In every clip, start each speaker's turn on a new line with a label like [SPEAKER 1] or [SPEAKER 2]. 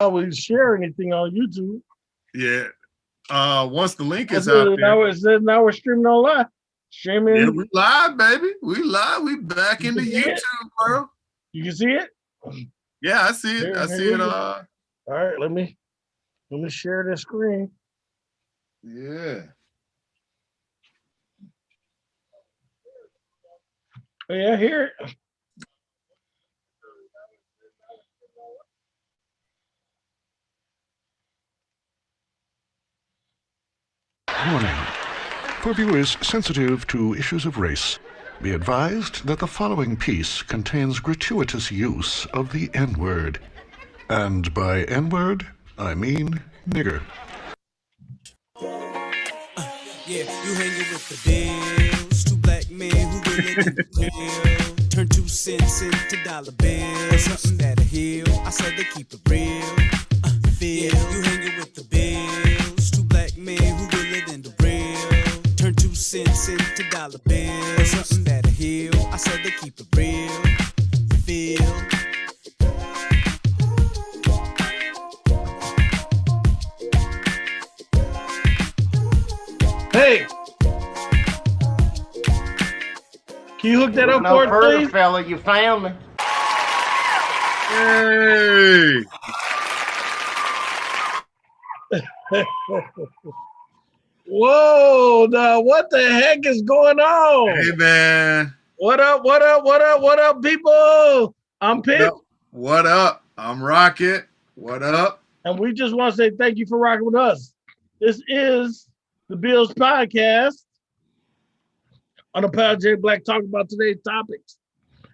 [SPEAKER 1] always share anything on YouTube.
[SPEAKER 2] Yeah. Once the link
[SPEAKER 1] That's
[SPEAKER 2] is out
[SPEAKER 1] it.
[SPEAKER 2] there.
[SPEAKER 1] Now it says now we're streaming online. Streaming.
[SPEAKER 2] Yeah, we live, baby. We live. We back into YouTube, bro.
[SPEAKER 1] You can see it?
[SPEAKER 2] Yeah, I see it. I see it.
[SPEAKER 1] All right, let me share the screen.
[SPEAKER 2] Yeah.
[SPEAKER 1] Oh, yeah, I hear it.
[SPEAKER 3] Warning. For viewers sensitive to issues of race, be advised that the following piece contains gratuitous use of the N-word. And by N-word, I mean nigger.
[SPEAKER 4] Yeah, you hanging with the bills. Two black men who really do the deal. Turn 2 cents into dollar bills. Something that'll heal. I said they keep it real. Feel you hanging with the bills. Two black men who really than the real. Turn 2 cents into dollar bills. Something that'll heal. I said they keep it real. Feel.
[SPEAKER 1] Hey, can you hook that up for us, please?
[SPEAKER 5] Fella, you found me.
[SPEAKER 2] Hey.
[SPEAKER 1] Whoa, now what the heck is going on?
[SPEAKER 2] Hey, man.
[SPEAKER 1] What up, what up, what up, what up, people? I'm Pip.
[SPEAKER 2] What up? I'm Rocket. What up?
[SPEAKER 1] And we just want to say thank you for rocking with us. This is the Bills Podcast on the Project Black, talking about today's topics.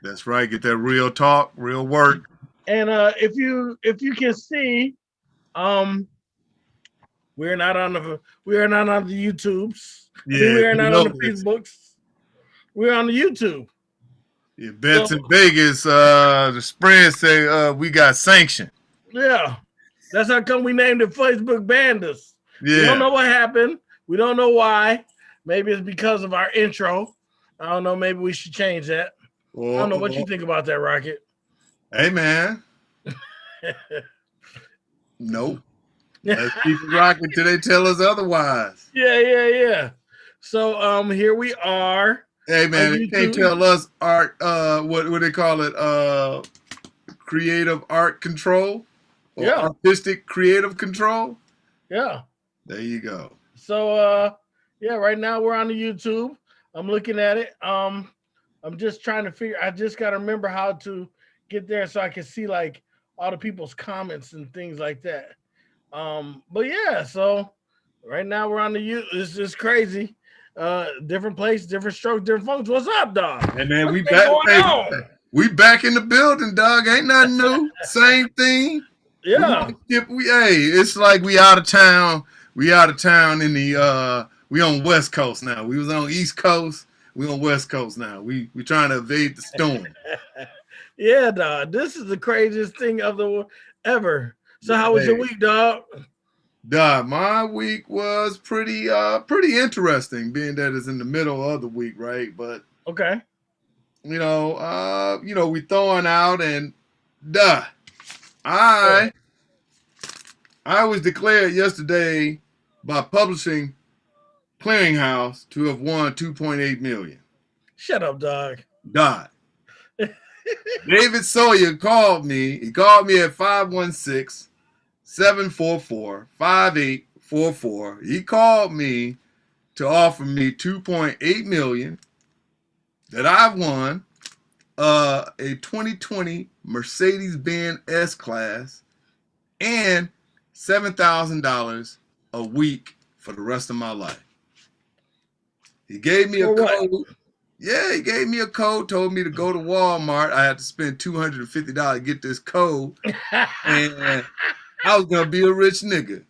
[SPEAKER 2] That's right. Get that real talk, real work.
[SPEAKER 1] And if you can see, we're not on the YouTubes.
[SPEAKER 2] Yeah,
[SPEAKER 1] we are not on the
[SPEAKER 2] this.
[SPEAKER 1] Facebooks. We're on the YouTube.
[SPEAKER 2] Yeah, bets in Vegas. The spread say we got sanctioned.
[SPEAKER 1] Yeah, that's how come we named it Facebook banned us.
[SPEAKER 2] Yeah,
[SPEAKER 1] we don't know what happened. We don't know why. Maybe it's because of our intro. I don't know. Maybe we should change that. I don't know what you think about that, Rocket.
[SPEAKER 2] Hey, man. Nope. Let's keep it rocking till they tell us otherwise.
[SPEAKER 1] Yeah. So here we are.
[SPEAKER 2] Hey, man, they can't tell us art. What do they call it? Creative art control. Or artistic creative control.
[SPEAKER 1] Yeah.
[SPEAKER 2] There you go.
[SPEAKER 1] So right now we're on the YouTube. I'm looking at it. I'm just trying to figure. I just got to remember how to get there so I can see like all the people's comments and things like that. But yeah, so right now we're on the YouTube. It's just crazy. Different place, different strokes, different folks. What's up, dog?
[SPEAKER 2] And man, we back. We back in the building, dog. Ain't nothing new. Same thing.
[SPEAKER 1] Yeah.
[SPEAKER 2] It's like we out of town. We out of town in the we on West Coast now. We was on East Coast. We on West Coast now. We trying to evade the storm.
[SPEAKER 1] Yeah, dog. This is the craziest thing of the ever. So how was your week, dog?
[SPEAKER 2] Dog, my week was pretty interesting, being that it's in the middle of the week, right? But
[SPEAKER 1] okay.
[SPEAKER 2] We throwing out and I was declared yesterday by Publishing Clearinghouse to have won $2.8 million.
[SPEAKER 1] Shut up, dog.
[SPEAKER 2] David Sawyer called me. He called me at 516-744-5844. He called me to offer me $2.8 million that I won a 2020 Mercedes-Benz S-Class and $7,000 a week for the rest of my life. He gave me a code. Yeah, he gave me a code, told me to go to Walmart. I had to spend $250 to get this code. And I was going to be a rich nigga.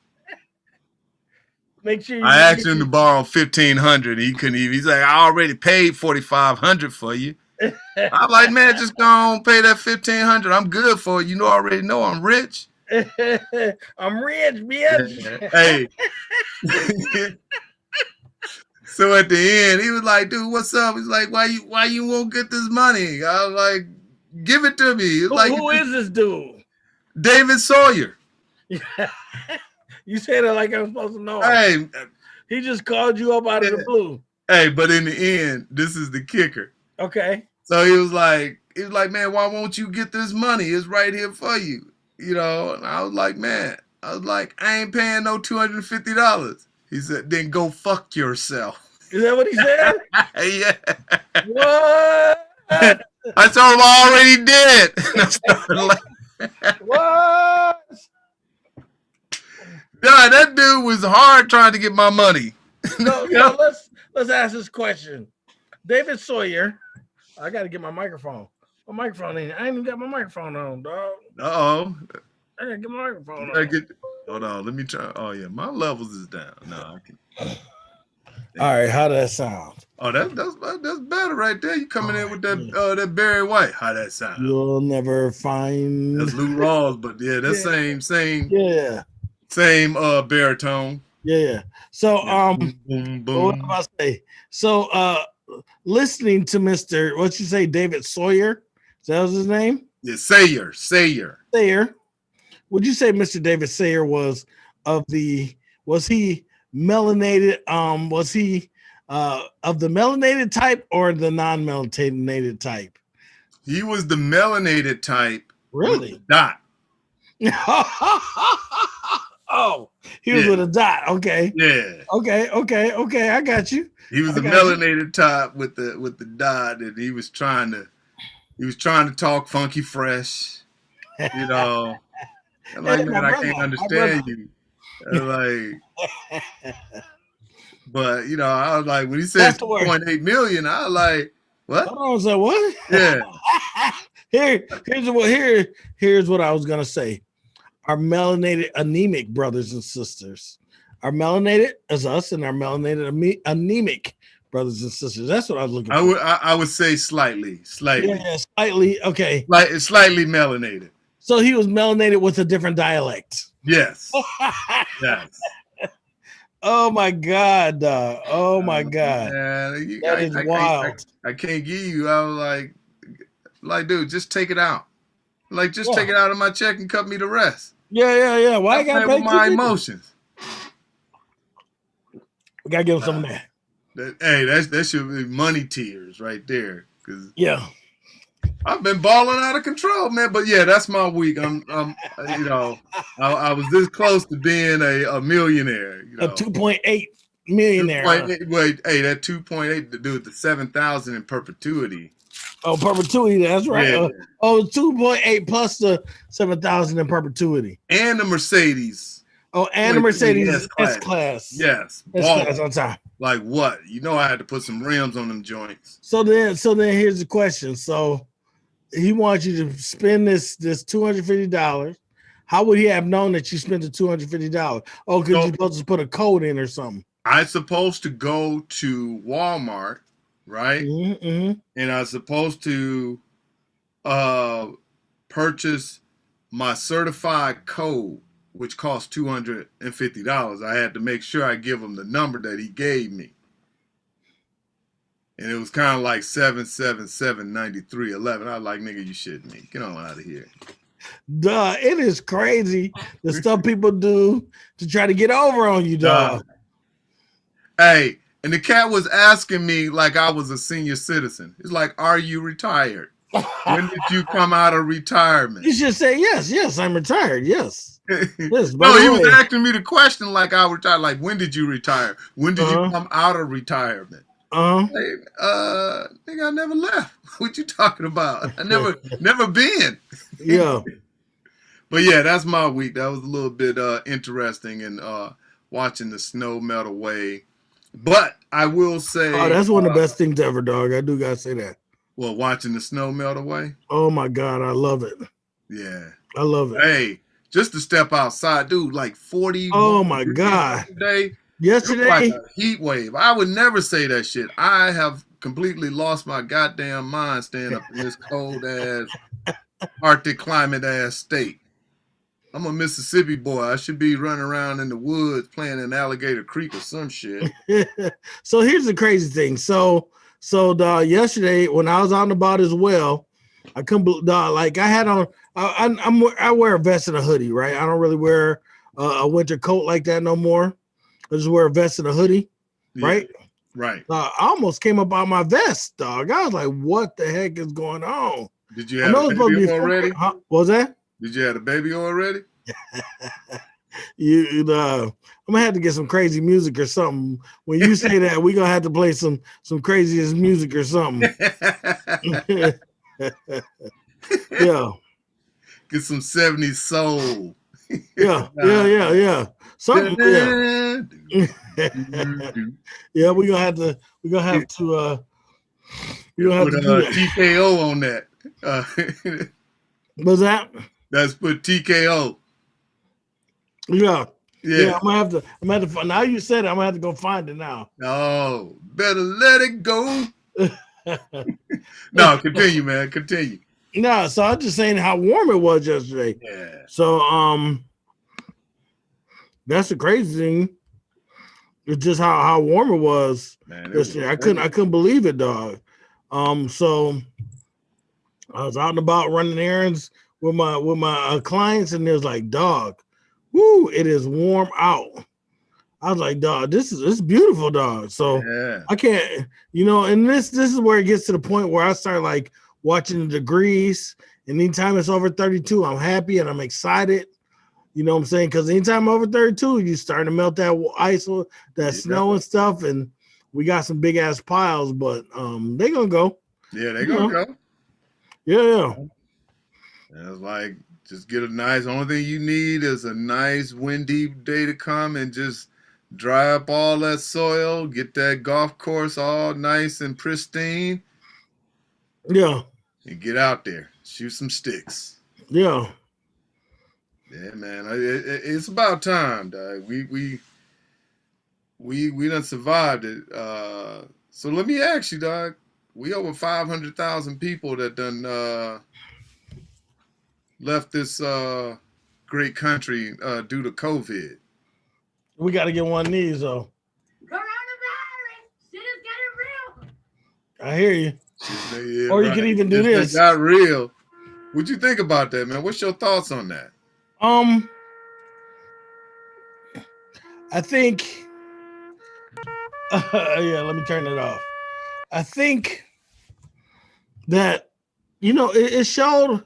[SPEAKER 1] Make sure
[SPEAKER 2] I asked him to borrow $1,500. He couldn't even. He's like, I already paid $4,500 for you. I'm like, man, just go on, pay that $1,500. I'm good for you. I already know I'm rich.
[SPEAKER 1] I'm rich, bitch.
[SPEAKER 2] Hey. So at the end, he was like, dude, what's up? He's like, why you won't get this money? I was like, give it to me.
[SPEAKER 1] Who is this dude?
[SPEAKER 2] David Sawyer.
[SPEAKER 1] You say that like I'm supposed to know.
[SPEAKER 2] Hey,
[SPEAKER 1] He just called you up out of the blue.
[SPEAKER 2] hey, but in the end, this is the kicker.
[SPEAKER 1] Okay.
[SPEAKER 2] So he was like, man, why won't you get this money? It's right here for you. You know, and I was like, man, I ain't paying no $250. He said, then go fuck yourself.
[SPEAKER 1] Is that what he said?
[SPEAKER 2] Yeah.
[SPEAKER 1] What?
[SPEAKER 2] I told him I already did. And I started laughing.
[SPEAKER 1] What?
[SPEAKER 2] God, that dude was hard trying to get my money.
[SPEAKER 1] So let's ask this question. David Sawyer. I gotta get my microphone. My microphone ain't. I ain't even got my microphone on, dog.
[SPEAKER 2] Uh-oh.
[SPEAKER 1] I gotta get my microphone on.
[SPEAKER 2] Hold on, let me try. Oh yeah, my levels is down. No, I can.
[SPEAKER 1] All right, how does that sound?
[SPEAKER 2] Oh, that's better right there. You coming in with that Barry White? How that sound?
[SPEAKER 1] You'll never find.
[SPEAKER 2] That's Lou Rawls, but yeah, that's same baritone.
[SPEAKER 1] Yeah. So
[SPEAKER 2] Boom, boom, boom.
[SPEAKER 1] what am I say? So listening to Mr. What you say, David Sawyer? That was his name?
[SPEAKER 2] Yeah, Sayer.
[SPEAKER 1] Sayer. Would you say Mr. David Sayer was he melanated? Was he of the melanated type or the non-melanated type?
[SPEAKER 2] He was the melanated type.
[SPEAKER 1] Really?
[SPEAKER 2] Dot.
[SPEAKER 1] Oh, he was with a dot. Okay.
[SPEAKER 2] Yeah.
[SPEAKER 1] Okay. I got you.
[SPEAKER 2] He was the melanated type with the dot, and he was trying to talk funky fresh. You know. I'm like, man, I can't understand you. But you know, I was like, when he said 2.8 million, I was like, what?
[SPEAKER 1] Hold on, so what?
[SPEAKER 2] Yeah.
[SPEAKER 1] Here's what I was gonna say. Our melanated anemic brothers and sisters. Our melanated as us and our melanated anemic brothers and sisters. That's what I was looking for.
[SPEAKER 2] I would say slightly.
[SPEAKER 1] Yeah, slightly. Okay.
[SPEAKER 2] Slightly melanated.
[SPEAKER 1] So he was melanated with a different dialect.
[SPEAKER 2] Yes. Yes.
[SPEAKER 1] Oh my God. Oh my God. That is wild.
[SPEAKER 2] I can't give you. I was like, dude, just take it out. Like, just take it out of my check and cut me the rest.
[SPEAKER 1] Yeah. Why I gotta pay
[SPEAKER 2] my emotions?
[SPEAKER 1] We gotta give him some of that.
[SPEAKER 2] That should be money tears right there. Cause I've been balling out of control, man. But yeah, that's my week. I'm you know, I was this close to being a millionaire. You know.
[SPEAKER 1] A 2.8 millionaire.
[SPEAKER 2] Wait, hey, that 2.8 to do with the 7,000 in perpetuity.
[SPEAKER 1] Oh, perpetuity, that's right.
[SPEAKER 2] Yeah.
[SPEAKER 1] 2.8 plus the 7,000 in perpetuity.
[SPEAKER 2] And the Mercedes.
[SPEAKER 1] Oh, and the Mercedes S-Class.
[SPEAKER 2] Yes.
[SPEAKER 1] S-Class on time.
[SPEAKER 2] Like what? You know I had to put some rims on them joints.
[SPEAKER 1] So then here's the question. So he wants you to spend this $250. How would he have known that you spent the $250? Oh, because you're supposed to put a code in or something.
[SPEAKER 2] I'm supposed to go to Walmart, right?
[SPEAKER 1] Mm-hmm.
[SPEAKER 2] And I was supposed to purchase my certified code, which cost $250. I had to make sure I give him the number that he gave me. And it was kind of like 7779311. I was like, nigga, you shitting me. Get on out of here.
[SPEAKER 1] Duh, it is crazy the stuff people do to try to get over on you, dog.
[SPEAKER 2] Hey, and the cat was asking me like I was a senior citizen. It's like, are you retired? When did you come out of retirement?
[SPEAKER 1] You should say yes, I'm retired. Yes.
[SPEAKER 2] No, he was asking me the question like I retired. Like, when did you retire? When did you come out of retirement? Nigga, I never left. What you talking about? I never been.
[SPEAKER 1] Yeah.
[SPEAKER 2] But yeah, that's my week. That was a little bit interesting and watching the snow melt away. But I will say,
[SPEAKER 1] that's one of the best things ever, dog. I do gotta say that.
[SPEAKER 2] Well, watching the snow melt away.
[SPEAKER 1] Oh my God, I love it.
[SPEAKER 2] Yeah,
[SPEAKER 1] I love it.
[SPEAKER 2] Hey, just to step outside, dude, like 40.
[SPEAKER 1] Oh my God. Yesterday,
[SPEAKER 2] like a heat wave. I would never say that shit. I have completely lost my goddamn mind staying up in this cold ass Arctic climate ass state. I'm a Mississippi boy. I should be running around in the woods playing in Alligator Creek or some shit.
[SPEAKER 1] So here's the crazy thing. So yesterday when I was on the boat as well, I couldn't believe, like I had on, I wear a vest and a hoodie, right? I don't really wear a winter coat like that no more. I just wear a vest and a hoodie,
[SPEAKER 2] Yeah,
[SPEAKER 1] right?
[SPEAKER 2] right.
[SPEAKER 1] I almost came up on my vest, dog. I was like, what the heck is going on?
[SPEAKER 2] Did you
[SPEAKER 1] I
[SPEAKER 2] have
[SPEAKER 1] know
[SPEAKER 2] a
[SPEAKER 1] it's supposed to
[SPEAKER 2] baby
[SPEAKER 1] be
[SPEAKER 2] already?
[SPEAKER 1] huh? What was that?
[SPEAKER 2] Did you have a baby already?
[SPEAKER 1] I'm gonna have to get some crazy music or something. When you say that, we're gonna have to play some craziest music or something. Yeah.
[SPEAKER 2] Get some 70s soul.
[SPEAKER 1] Yeah. Something, yeah.
[SPEAKER 2] Dun,
[SPEAKER 1] Yeah, we're gonna have to we're gonna have to we're gonna have
[SPEAKER 2] Put
[SPEAKER 1] to do that.
[SPEAKER 2] TKO on that.
[SPEAKER 1] What's that?
[SPEAKER 2] Let's put TKO.
[SPEAKER 1] Yeah.
[SPEAKER 2] Yeah.
[SPEAKER 1] I'm gonna have to now you said it, I'm gonna have to go find it now.
[SPEAKER 2] Oh, better let it go. No, continue, man. Continue.
[SPEAKER 1] No, so I'm just saying how warm it was yesterday.
[SPEAKER 2] Yeah.
[SPEAKER 1] So that's the crazy thing. It's just how warm it was
[SPEAKER 2] Man,
[SPEAKER 1] yesterday. I couldn't believe it, dog. So I was out and about running errands with my clients, and there's like, dog, whoo, it is warm out. I was like, dog, this is beautiful, dog. So
[SPEAKER 2] yeah.
[SPEAKER 1] I can't, and this is where it gets to the point where I start like watching the degrees, and anytime it's over 32, I'm happy and I'm excited. You know what I'm saying? Because anytime over 32, you starting to melt that ice or that snow and stuff, and we got some big ass piles, but they're gonna go.
[SPEAKER 2] Yeah, they're gonna go.
[SPEAKER 1] Yeah.
[SPEAKER 2] And it's like just get a nice. Only thing you need is a nice windy day to come and just dry up all that soil, get that golf course all nice and pristine.
[SPEAKER 1] Yeah.
[SPEAKER 2] And get out there, shoot some sticks.
[SPEAKER 1] Yeah.
[SPEAKER 2] Yeah, man. It's about time, dog. We done survived it. So let me ask you, dog. We over 500,000 people that done left this great country due to COVID.
[SPEAKER 1] We got to get one of these, though.
[SPEAKER 5] Coronavirus, shit is getting real.
[SPEAKER 1] I hear you.
[SPEAKER 2] Yeah,
[SPEAKER 1] or you can even do this.
[SPEAKER 2] Got real. What'd you think about that, man? What's your thoughts on that?
[SPEAKER 1] I think. Yeah, let me turn it off. I think that it showed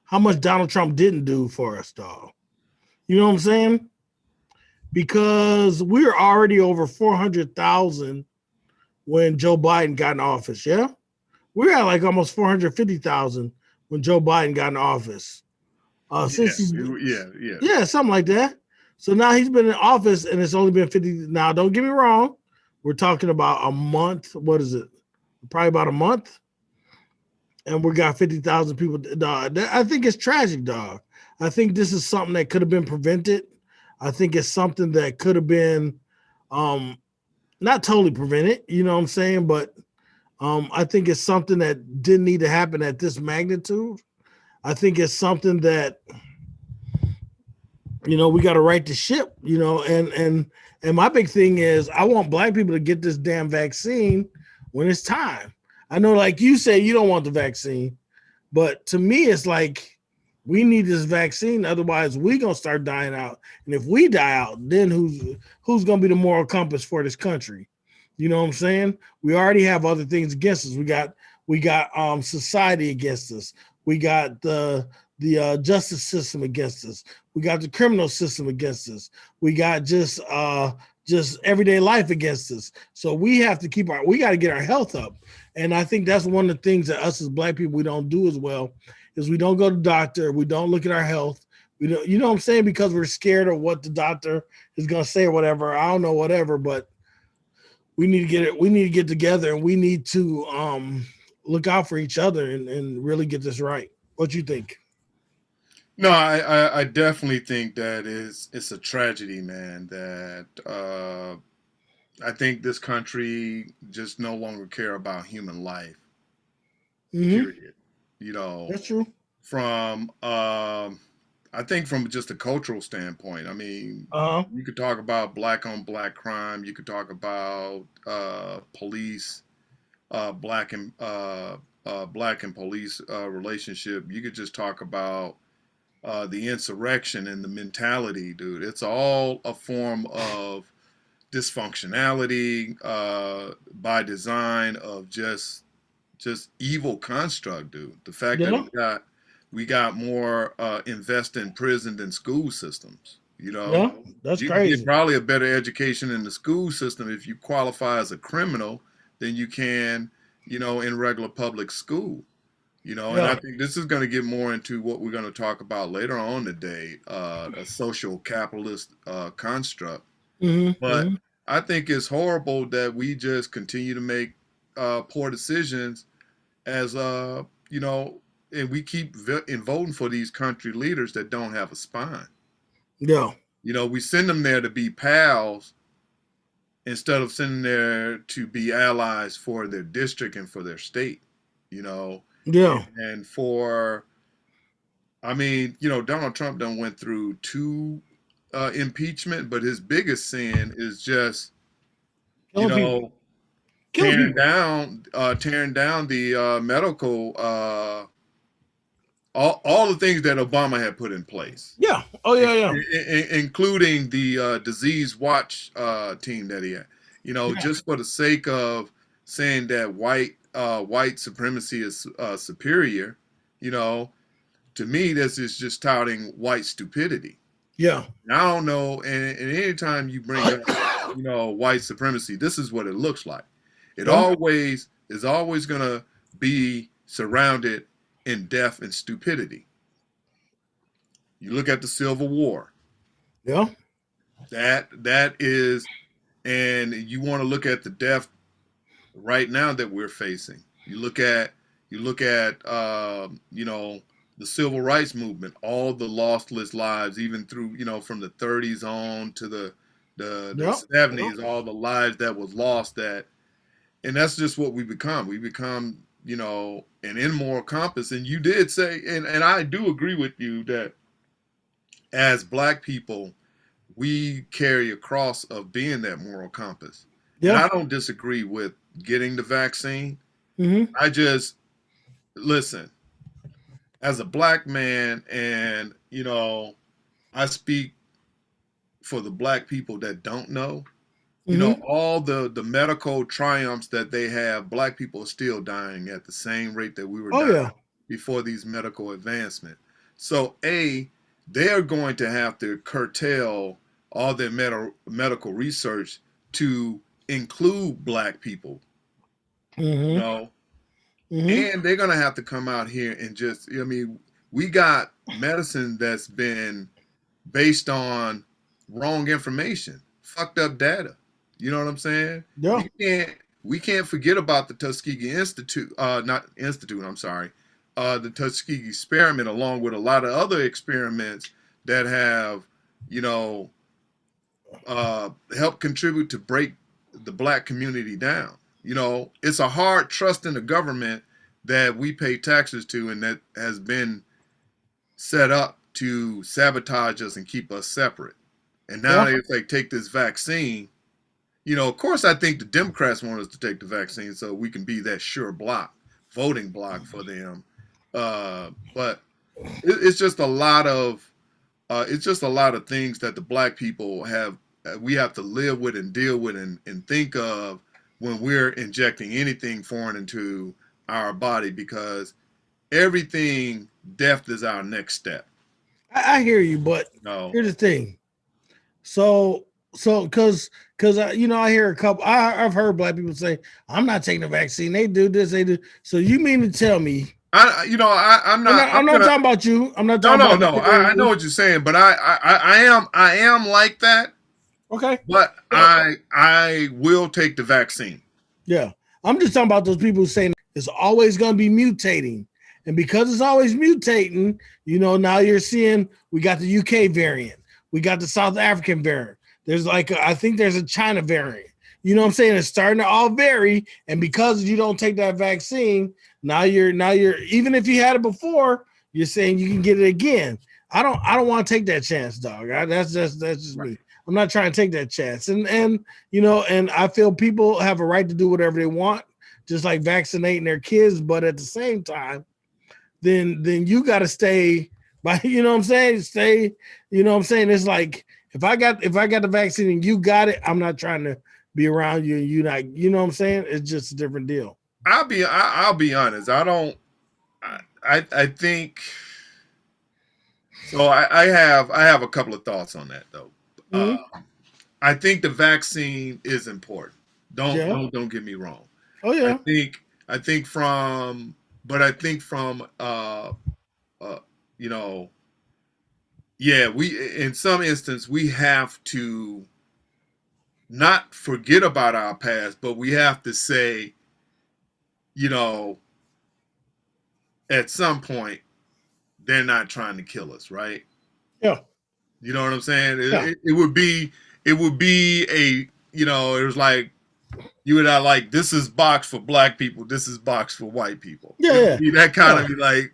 [SPEAKER 1] how much Donald Trump didn't do for us, dog. You know what I'm saying? Because we're already over 400,000 when Joe Biden got in office. Yeah, we're at like almost 450,000 when Joe Biden got in office. Since yeah, something like that. So now he's been in office and it's only been 50. Now, don't get me wrong. We're talking about a month. What is it? Probably about a month. And we got 50,000 people. Dog. I think it's tragic, dog. I think this is something that could have been prevented. I think it's something that could have been not totally prevented, you know what I'm saying? But I think it's something that didn't need to happen at this magnitude. I think it's something that we got to right the ship, and my big thing is I want black people to get this damn vaccine when it's time. I know, like you say, you don't want the vaccine, but to me, it's like we need this vaccine. Otherwise, we gonna start dying out, and if we die out, then who's gonna be the moral compass for this country? You know what I'm saying? We already have other things against us. We got society against us. We got the justice system against us. We got the criminal system against us. We got just everyday life against us. So we have to we got to get our health up. And I think that's one of the things that us as black people, we don't do as well, is we don't go to the doctor. We don't look at our health. We don't, you know what I'm saying? Because we're scared of what the doctor is going to say or whatever. I don't know, whatever, but we need to get it. We need to get together and we need to look out for each other and really get this right. What you think?
[SPEAKER 2] No, I definitely think that it's a tragedy, man, that I think this country just no longer care about human life.
[SPEAKER 1] Mm-hmm.
[SPEAKER 2] Period.
[SPEAKER 1] That's true.
[SPEAKER 2] From I think from just a cultural standpoint. I mean, you could talk about black on black crime. You could talk about police, black and black and police relationship, you could just talk about the insurrection and the mentality, dude. It's all a form of dysfunctionality by design of just evil construct, dude. The fact
[SPEAKER 1] Yeah.
[SPEAKER 2] that we got more invest in prison than school systems. You know,
[SPEAKER 1] Yeah, that's
[SPEAKER 2] you can
[SPEAKER 1] crazy.
[SPEAKER 2] get probably a better education in the school system if you qualify as a criminal than you can, you know, in regular public school. You know, and I
[SPEAKER 1] Yeah.
[SPEAKER 2] think this is going to get more into what we're going to talk about later on today, a social capitalist construct. But
[SPEAKER 1] Mm-hmm.
[SPEAKER 2] I think it's horrible that we just continue to make poor decisions as you know, and we keep voting for these country leaders that don't have a spine.
[SPEAKER 1] Yeah.
[SPEAKER 2] You know, we send them there to be pals instead of sending there to be allies for their district and for their state. You know,
[SPEAKER 1] Yeah.
[SPEAKER 2] and for, I mean, you know, Donald Trump done went through 2 impeachment, but his biggest sin is just, you
[SPEAKER 1] Killing people.
[SPEAKER 2] know,
[SPEAKER 1] Killing people.
[SPEAKER 2] tearing down the medical, all the things that Obama had put in place,
[SPEAKER 1] Yeah. Oh yeah.
[SPEAKER 2] including the disease watch team that he had. You know,
[SPEAKER 1] Yeah.
[SPEAKER 2] just for the sake of saying that white supremacy is superior. You know, to me, this is just touting white stupidity.
[SPEAKER 1] Yeah.
[SPEAKER 2] I don't know, and anytime you bring up, you know, white supremacy, this is what it looks like. It
[SPEAKER 1] Yeah.
[SPEAKER 2] always is always gonna be surrounded in death and stupidity. You look at the Civil War.
[SPEAKER 1] Yeah.
[SPEAKER 2] That is, and you want to look at the death right now that we're facing. You look at you know, the civil rights movement, all the lossless lives, even through, you know, from the 30s on to the
[SPEAKER 1] Yep.
[SPEAKER 2] 70s, all the lives that was lost. And that's just what we become. We become, you know, an immoral compass. And you did say, and I do agree with you that as black people, we carry a cross of being that moral compass. And
[SPEAKER 1] Yeah.
[SPEAKER 2] I don't disagree with getting the vaccine.
[SPEAKER 1] Mm-hmm.
[SPEAKER 2] I just, listen, as a black man, and, you know, I speak for the black people that don't know, you know, all the medical triumphs that they have, black people are still dying at the same rate that we were
[SPEAKER 1] Oh
[SPEAKER 2] dying
[SPEAKER 1] yeah.
[SPEAKER 2] before these medical advancements. So they're going to have to curtail all their medical research to include black people, you
[SPEAKER 1] Mm-hmm.
[SPEAKER 2] know,
[SPEAKER 1] Mm-hmm.
[SPEAKER 2] and they're going to have to come out here and just, I mean, we got medicine that's been based on wrong information, fucked up data. You know what I'm saying?
[SPEAKER 1] Yeah.
[SPEAKER 2] We can't forget about the Tuskegee Institute, not Institute, I'm sorry, the Tuskegee experiment, along with a lot of other experiments that have, you know, helped contribute to break the black community down. You know, it's a hard trust in the government that we pay taxes to, and that has been set up to sabotage us and keep us separate. And now
[SPEAKER 1] Yeah.
[SPEAKER 2] they take this vaccine. You know, of course, I think the Democrats want us to take the vaccine so we can be that sure voting block for them. But it's just a lot of things that the black people we have to live with and deal with and think of when we're injecting anything foreign into our body, because everything, death is our next step.
[SPEAKER 1] I hear you, but
[SPEAKER 2] No.
[SPEAKER 1] here's the thing. So because you know, I hear a couple. I've heard black people say, "I'm not taking the vaccine." They do this, they do. So you mean to tell me?
[SPEAKER 2] I'm not.
[SPEAKER 1] I'm not talking about you. I'm not talking about.
[SPEAKER 2] No. I know what you're saying, but I am like that.
[SPEAKER 1] Okay.
[SPEAKER 2] But I will take the vaccine.
[SPEAKER 1] Yeah, I'm just talking about those people who saying it's always going to be mutating, and because it's always mutating, you know, now you're seeing we got the UK variant, we got the South African variant. There's like I think there's a China variant. You know what I'm saying? It's starting to all vary, and because you don't take that vaccine, now you're even if you had it before, you're saying you can get it again. I don't want to take that chance, dog. That's just me. I'm not trying to take that chance. And you know, and I feel people have a right to do whatever they want. just like vaccinating their kids, but at the same time, then you got to stay by, you know what I'm saying? Stay, you know what I'm saying? It's like if I got the vaccine and you got it, I'm not trying to be around you and you not, you know what I'm saying? It's just a different deal.
[SPEAKER 2] I'll be honest. I think so. I have a couple of thoughts on that though. I think the vaccine is important. Don't get me wrong.
[SPEAKER 1] Oh yeah.
[SPEAKER 2] I think from you know, yeah, we in some instance we have to not forget about our past, but we have to say, you know, at some point they're not trying to kill us, right?
[SPEAKER 1] Yeah.
[SPEAKER 2] You know what I'm saying?
[SPEAKER 1] Yeah.
[SPEAKER 2] It would be a, you know, it was like you would have like, this is box for black people, this is box for white people.
[SPEAKER 1] Yeah.
[SPEAKER 2] That kind of be like,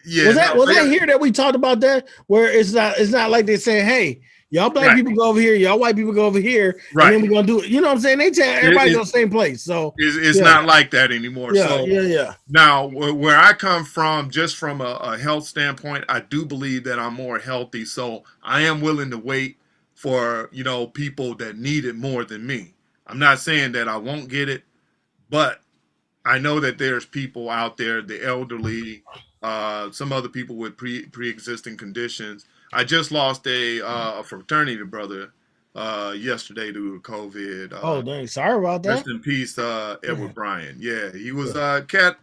[SPEAKER 2] yeah.
[SPEAKER 1] Was that here that we talked about that? Where it's not like they say, hey, y'all black people go over here, y'all white people go over here, and then we're gonna do it. You know what I'm saying? They tell everybody go the same place. So
[SPEAKER 2] it's not like that anymore.
[SPEAKER 1] Yeah.
[SPEAKER 2] Now, where I come from, just from a health standpoint, I do believe that I'm more healthy. So I am willing to wait for, you know, people that need it more than me. I'm not saying that I won't get it, but I know that there's people out there, the elderly, some other people with pre-existing conditions. I just lost a fraternity brother yesterday due to COVID.
[SPEAKER 1] Oh, dang! Sorry about that.
[SPEAKER 2] Rest in peace, Edward Bryan. Yeah, he was a cat.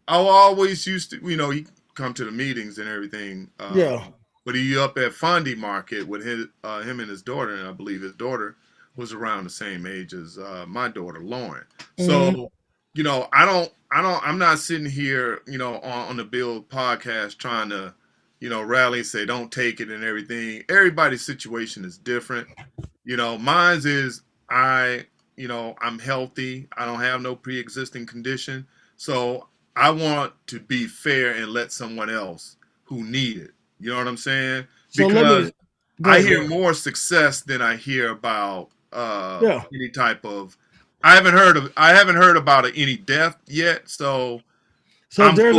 [SPEAKER 2] I always used to, you know, he come to the meetings and everything. But he up at Fondy Market with him and his daughter, and I believe his daughter was around the same age as my daughter, Lauren. So, you know, I'm not sitting here, you know, on the Build podcast trying to, you know, rally and say don't take it and everything. Everybody's situation is different. You know, mine's is I'm healthy. I don't have no pre-existing condition. So I want to be fair and let someone else who need it. You know what I'm saying? Because I hear more success than I hear about any type of. I haven't heard about any death yet. So
[SPEAKER 1] if there's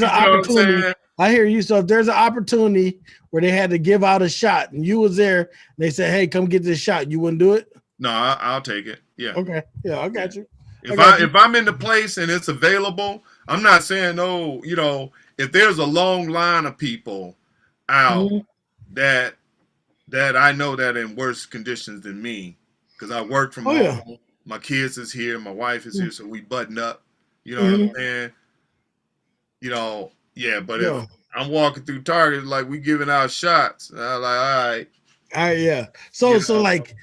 [SPEAKER 1] an opportunity, I hear you. So if there's an opportunity where they had to give out a shot and you was there, and they said, "Hey, come get this shot," you wouldn't do it?
[SPEAKER 2] No, I'll take it. Yeah.
[SPEAKER 1] Okay. Yeah, I got you.
[SPEAKER 2] If I'm in the place and it's available, I'm not saying no. You know, if there's a long line of people out that I know that in worse conditions than me, because I work from home. Yeah. My kids is here, my wife is here, so we button up. You know what I'm saying? You know, yeah. But if I'm walking through Target, like we giving out shots, I'm like, all right.
[SPEAKER 1] Yeah. So like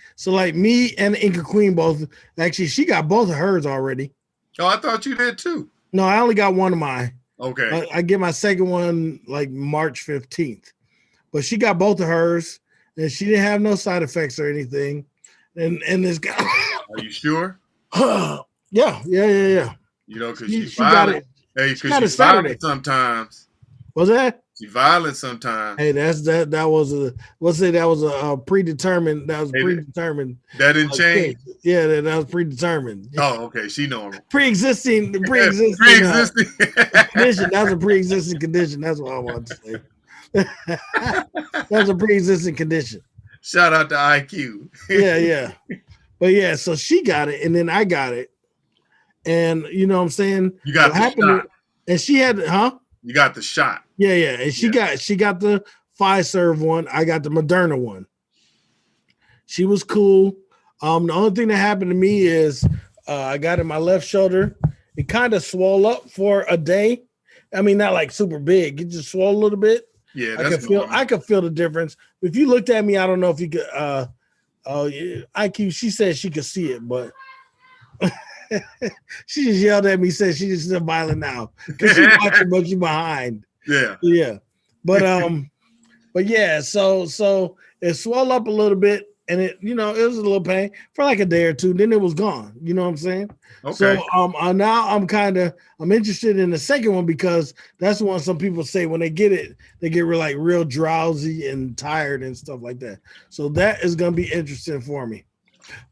[SPEAKER 1] me and Inca Queen both, actually she got both of hers already.
[SPEAKER 2] Oh, I thought you did too.
[SPEAKER 1] No, I only got one of mine.
[SPEAKER 2] Okay.
[SPEAKER 1] I get my second one like March 15th. But she got both of hers and she didn't have no side effects or anything. And this guy.
[SPEAKER 2] Are you sure?
[SPEAKER 1] Yeah.
[SPEAKER 2] You know, because she got it. Hey, because she's violent sometimes.
[SPEAKER 1] What's that?
[SPEAKER 2] She's violent sometimes.
[SPEAKER 1] Hey, that was a predetermined. That was predetermined.
[SPEAKER 2] That didn't change.
[SPEAKER 1] Yeah, that was predetermined.
[SPEAKER 2] Oh, okay. She normal.
[SPEAKER 1] Pre-existing condition. That was a pre-existing condition. That's what I wanted to say. That was a pre-existing condition.
[SPEAKER 2] Shout out to IQ.
[SPEAKER 1] Yeah. But yeah, so she got it, and then I got it, and you know what I'm saying.
[SPEAKER 2] You got the shot,
[SPEAKER 1] and she had,
[SPEAKER 2] You got the shot.
[SPEAKER 1] Yeah, and she got the Pfizer one. I got the Moderna one. She was cool. The only thing that happened to me is I got in my left shoulder. It kind of swelled up for a day. I mean, not like super big. It just swelled a little bit.
[SPEAKER 2] Yeah,
[SPEAKER 1] I could feel the difference. If you looked at me, I don't know if you could. IQ. She said she could see it, but she just yelled at me. Said she's still violent now because she's watching, but she's behind. Yeah. But yeah. So it swelled up a little bit, and it was a little pain for like a day or two. Then it was gone. You know what I'm saying?
[SPEAKER 2] Okay.
[SPEAKER 1] So now I'm interested in the second one because that's the one some people say when they get it, they get real drowsy and tired and stuff like that. So that is going to be interesting for me.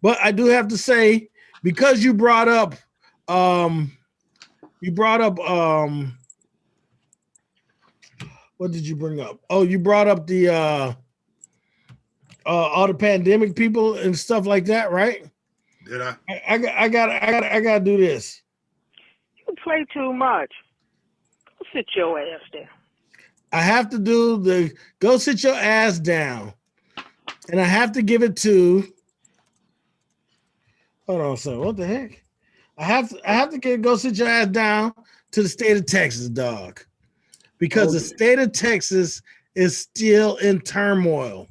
[SPEAKER 1] But I do have to say, because you brought up You brought up what did you bring up? Oh, you brought up the all the pandemic people and stuff like that, right?
[SPEAKER 2] Did I?
[SPEAKER 1] I gotta do this.
[SPEAKER 6] You play too much. Go sit your ass there.
[SPEAKER 1] I have to do the go sit your ass down, and I have to give it to. Hold on, so what the heck? I have to go sit your ass down to the state of Texas, dog, because the state of Texas is still in turmoil.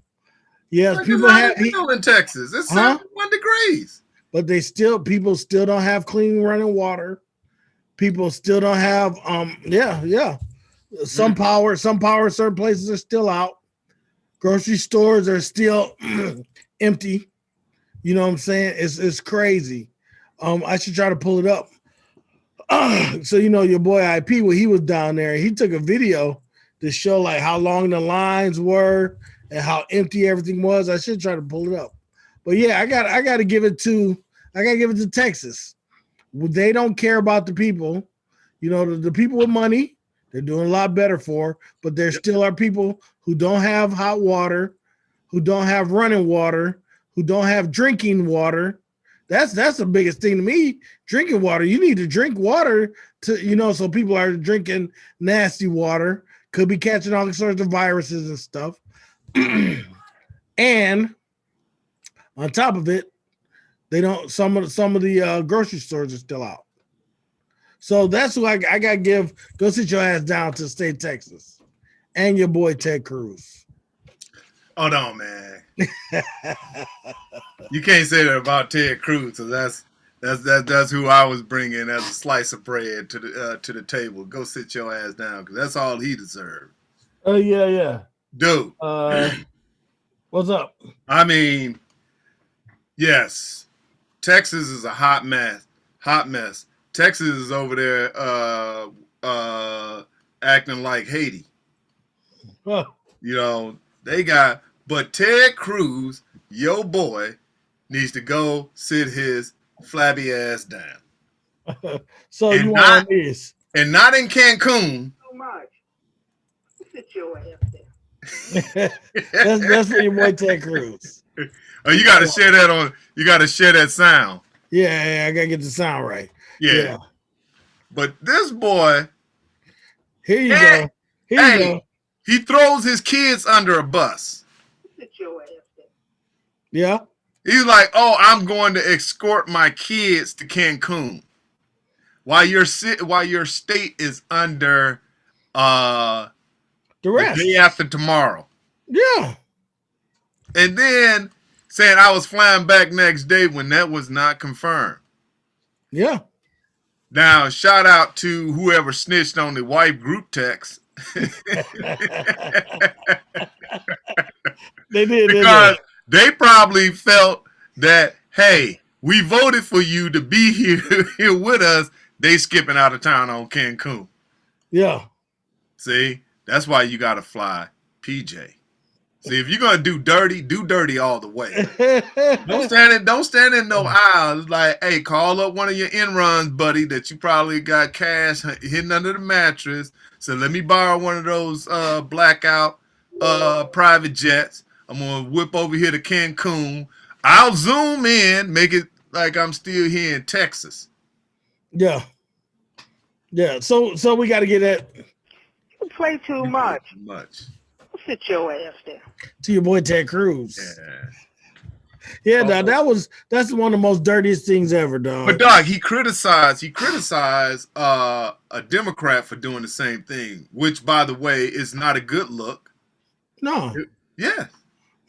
[SPEAKER 1] Yes,
[SPEAKER 2] Like,
[SPEAKER 1] people have,
[SPEAKER 2] still in Texas. It's
[SPEAKER 1] Huh?
[SPEAKER 2] 71 degrees.
[SPEAKER 1] but people still don't have clean running water. People still don't have some power. Some power in certain places are still out. Grocery stores are still empty. You know what I'm saying? It's crazy. I should try to pull it up. So your boy IP, when he was down there, he took a video to show like how long the lines were and how empty everything was. I should try to pull it up. But yeah, I got to give it to Texas. They don't care about the people. The people with money, they're doing a lot better for, but there still are people who don't have hot water, who don't have running water, who don't have drinking water. That's the biggest thing to me. Drinking water. You need to drink water to, so people are drinking nasty water, could be catching all sorts of viruses and stuff. And on top of it, they don't. Some of the grocery stores are still out. So that's who I gotta give. Go sit your ass down to the state of Texas, and your boy Ted Cruz.
[SPEAKER 2] Hold on, man. You can't say that about Ted Cruz. So that's who I was bringing as a slice of bread to the table. Go sit your ass down, because that's all he deserved.
[SPEAKER 1] Oh yeah.
[SPEAKER 2] Dude.
[SPEAKER 1] What's up?
[SPEAKER 2] I mean, yes, Texas is a hot mess. Texas is over there acting like Haiti.
[SPEAKER 1] Huh.
[SPEAKER 2] But Ted Cruz, your boy, needs to go sit his flabby ass down.
[SPEAKER 1] So
[SPEAKER 2] And
[SPEAKER 1] you
[SPEAKER 2] not-
[SPEAKER 1] want this?
[SPEAKER 2] And not in Cancun.
[SPEAKER 6] Too much. Go sit your ass there.
[SPEAKER 1] that's for your boy Ted Cruz.
[SPEAKER 2] Oh, you gotta share that on. You gotta share that sound.
[SPEAKER 1] Yeah, I gotta get the sound right.
[SPEAKER 2] Yeah. But this boy,
[SPEAKER 1] Here you
[SPEAKER 2] Hey,
[SPEAKER 1] go. Here you
[SPEAKER 2] hey.
[SPEAKER 1] go.
[SPEAKER 2] he throws his kids under a bus.
[SPEAKER 6] Sit your ass there.
[SPEAKER 1] Yeah.
[SPEAKER 2] He's like, "Oh, I'm going to escort my kids to Cancun, while your state is under
[SPEAKER 1] The
[SPEAKER 2] the
[SPEAKER 1] rest.
[SPEAKER 2] day after tomorrow."
[SPEAKER 1] Yeah.
[SPEAKER 2] And then saying I was flying back next day when that was not confirmed.
[SPEAKER 1] Yeah.
[SPEAKER 2] Now, shout out to whoever snitched on the wife group text.
[SPEAKER 1] They did.
[SPEAKER 2] Because they probably felt that, hey, we voted for you to be here with us. They skipping out of town on Cancun.
[SPEAKER 1] Yeah.
[SPEAKER 2] See, that's why you got to fly PJ. See, if you're gonna do dirty all the way. Don't stand in no aisles. Like, hey, call up one of your end runs, buddy, that you probably got cash hidden under the mattress. So let me borrow one of those blackout private jets. I'm gonna whip over here to Cancun. I'll zoom in, make it like I'm still here in Texas.
[SPEAKER 1] Yeah. Yeah. So we got to get that
[SPEAKER 6] You play too much.
[SPEAKER 2] Much.
[SPEAKER 6] Go sit your ass there.
[SPEAKER 1] to your boy Ted Cruz.
[SPEAKER 2] Yeah.
[SPEAKER 1] Yeah, dog, that's one of the most dirtiest things ever, dog.
[SPEAKER 2] But dog, he criticized a Democrat for doing the same thing, which, by the way, is not a good look.
[SPEAKER 1] No.
[SPEAKER 2] Yeah,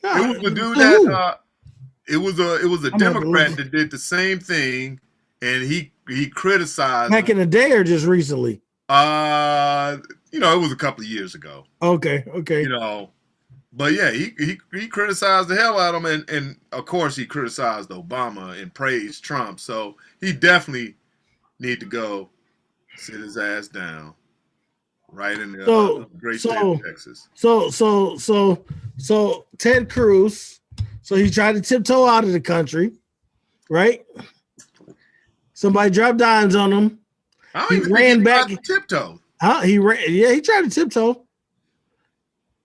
[SPEAKER 1] No.
[SPEAKER 2] it was a dude
[SPEAKER 1] Who?
[SPEAKER 2] that it was a
[SPEAKER 1] I'm gonna
[SPEAKER 2] Democrat
[SPEAKER 1] believe
[SPEAKER 2] that did the same thing, and he criticized.
[SPEAKER 1] Back in the day or just recently?
[SPEAKER 2] It was a couple of years ago.
[SPEAKER 1] Okay.
[SPEAKER 2] But yeah, he criticized the hell out of him, and of course he criticized Obama and praised Trump. So he definitely need to go sit his ass down, right in the great state of Texas.
[SPEAKER 1] So Ted Cruz, so he tried to tiptoe out of the country, right? Somebody dropped dimes on him.
[SPEAKER 2] I don't
[SPEAKER 1] He
[SPEAKER 2] even
[SPEAKER 1] ran
[SPEAKER 2] think
[SPEAKER 1] back.
[SPEAKER 2] he tiptoe.
[SPEAKER 1] Huh? He ran. Yeah, he tried to tiptoe.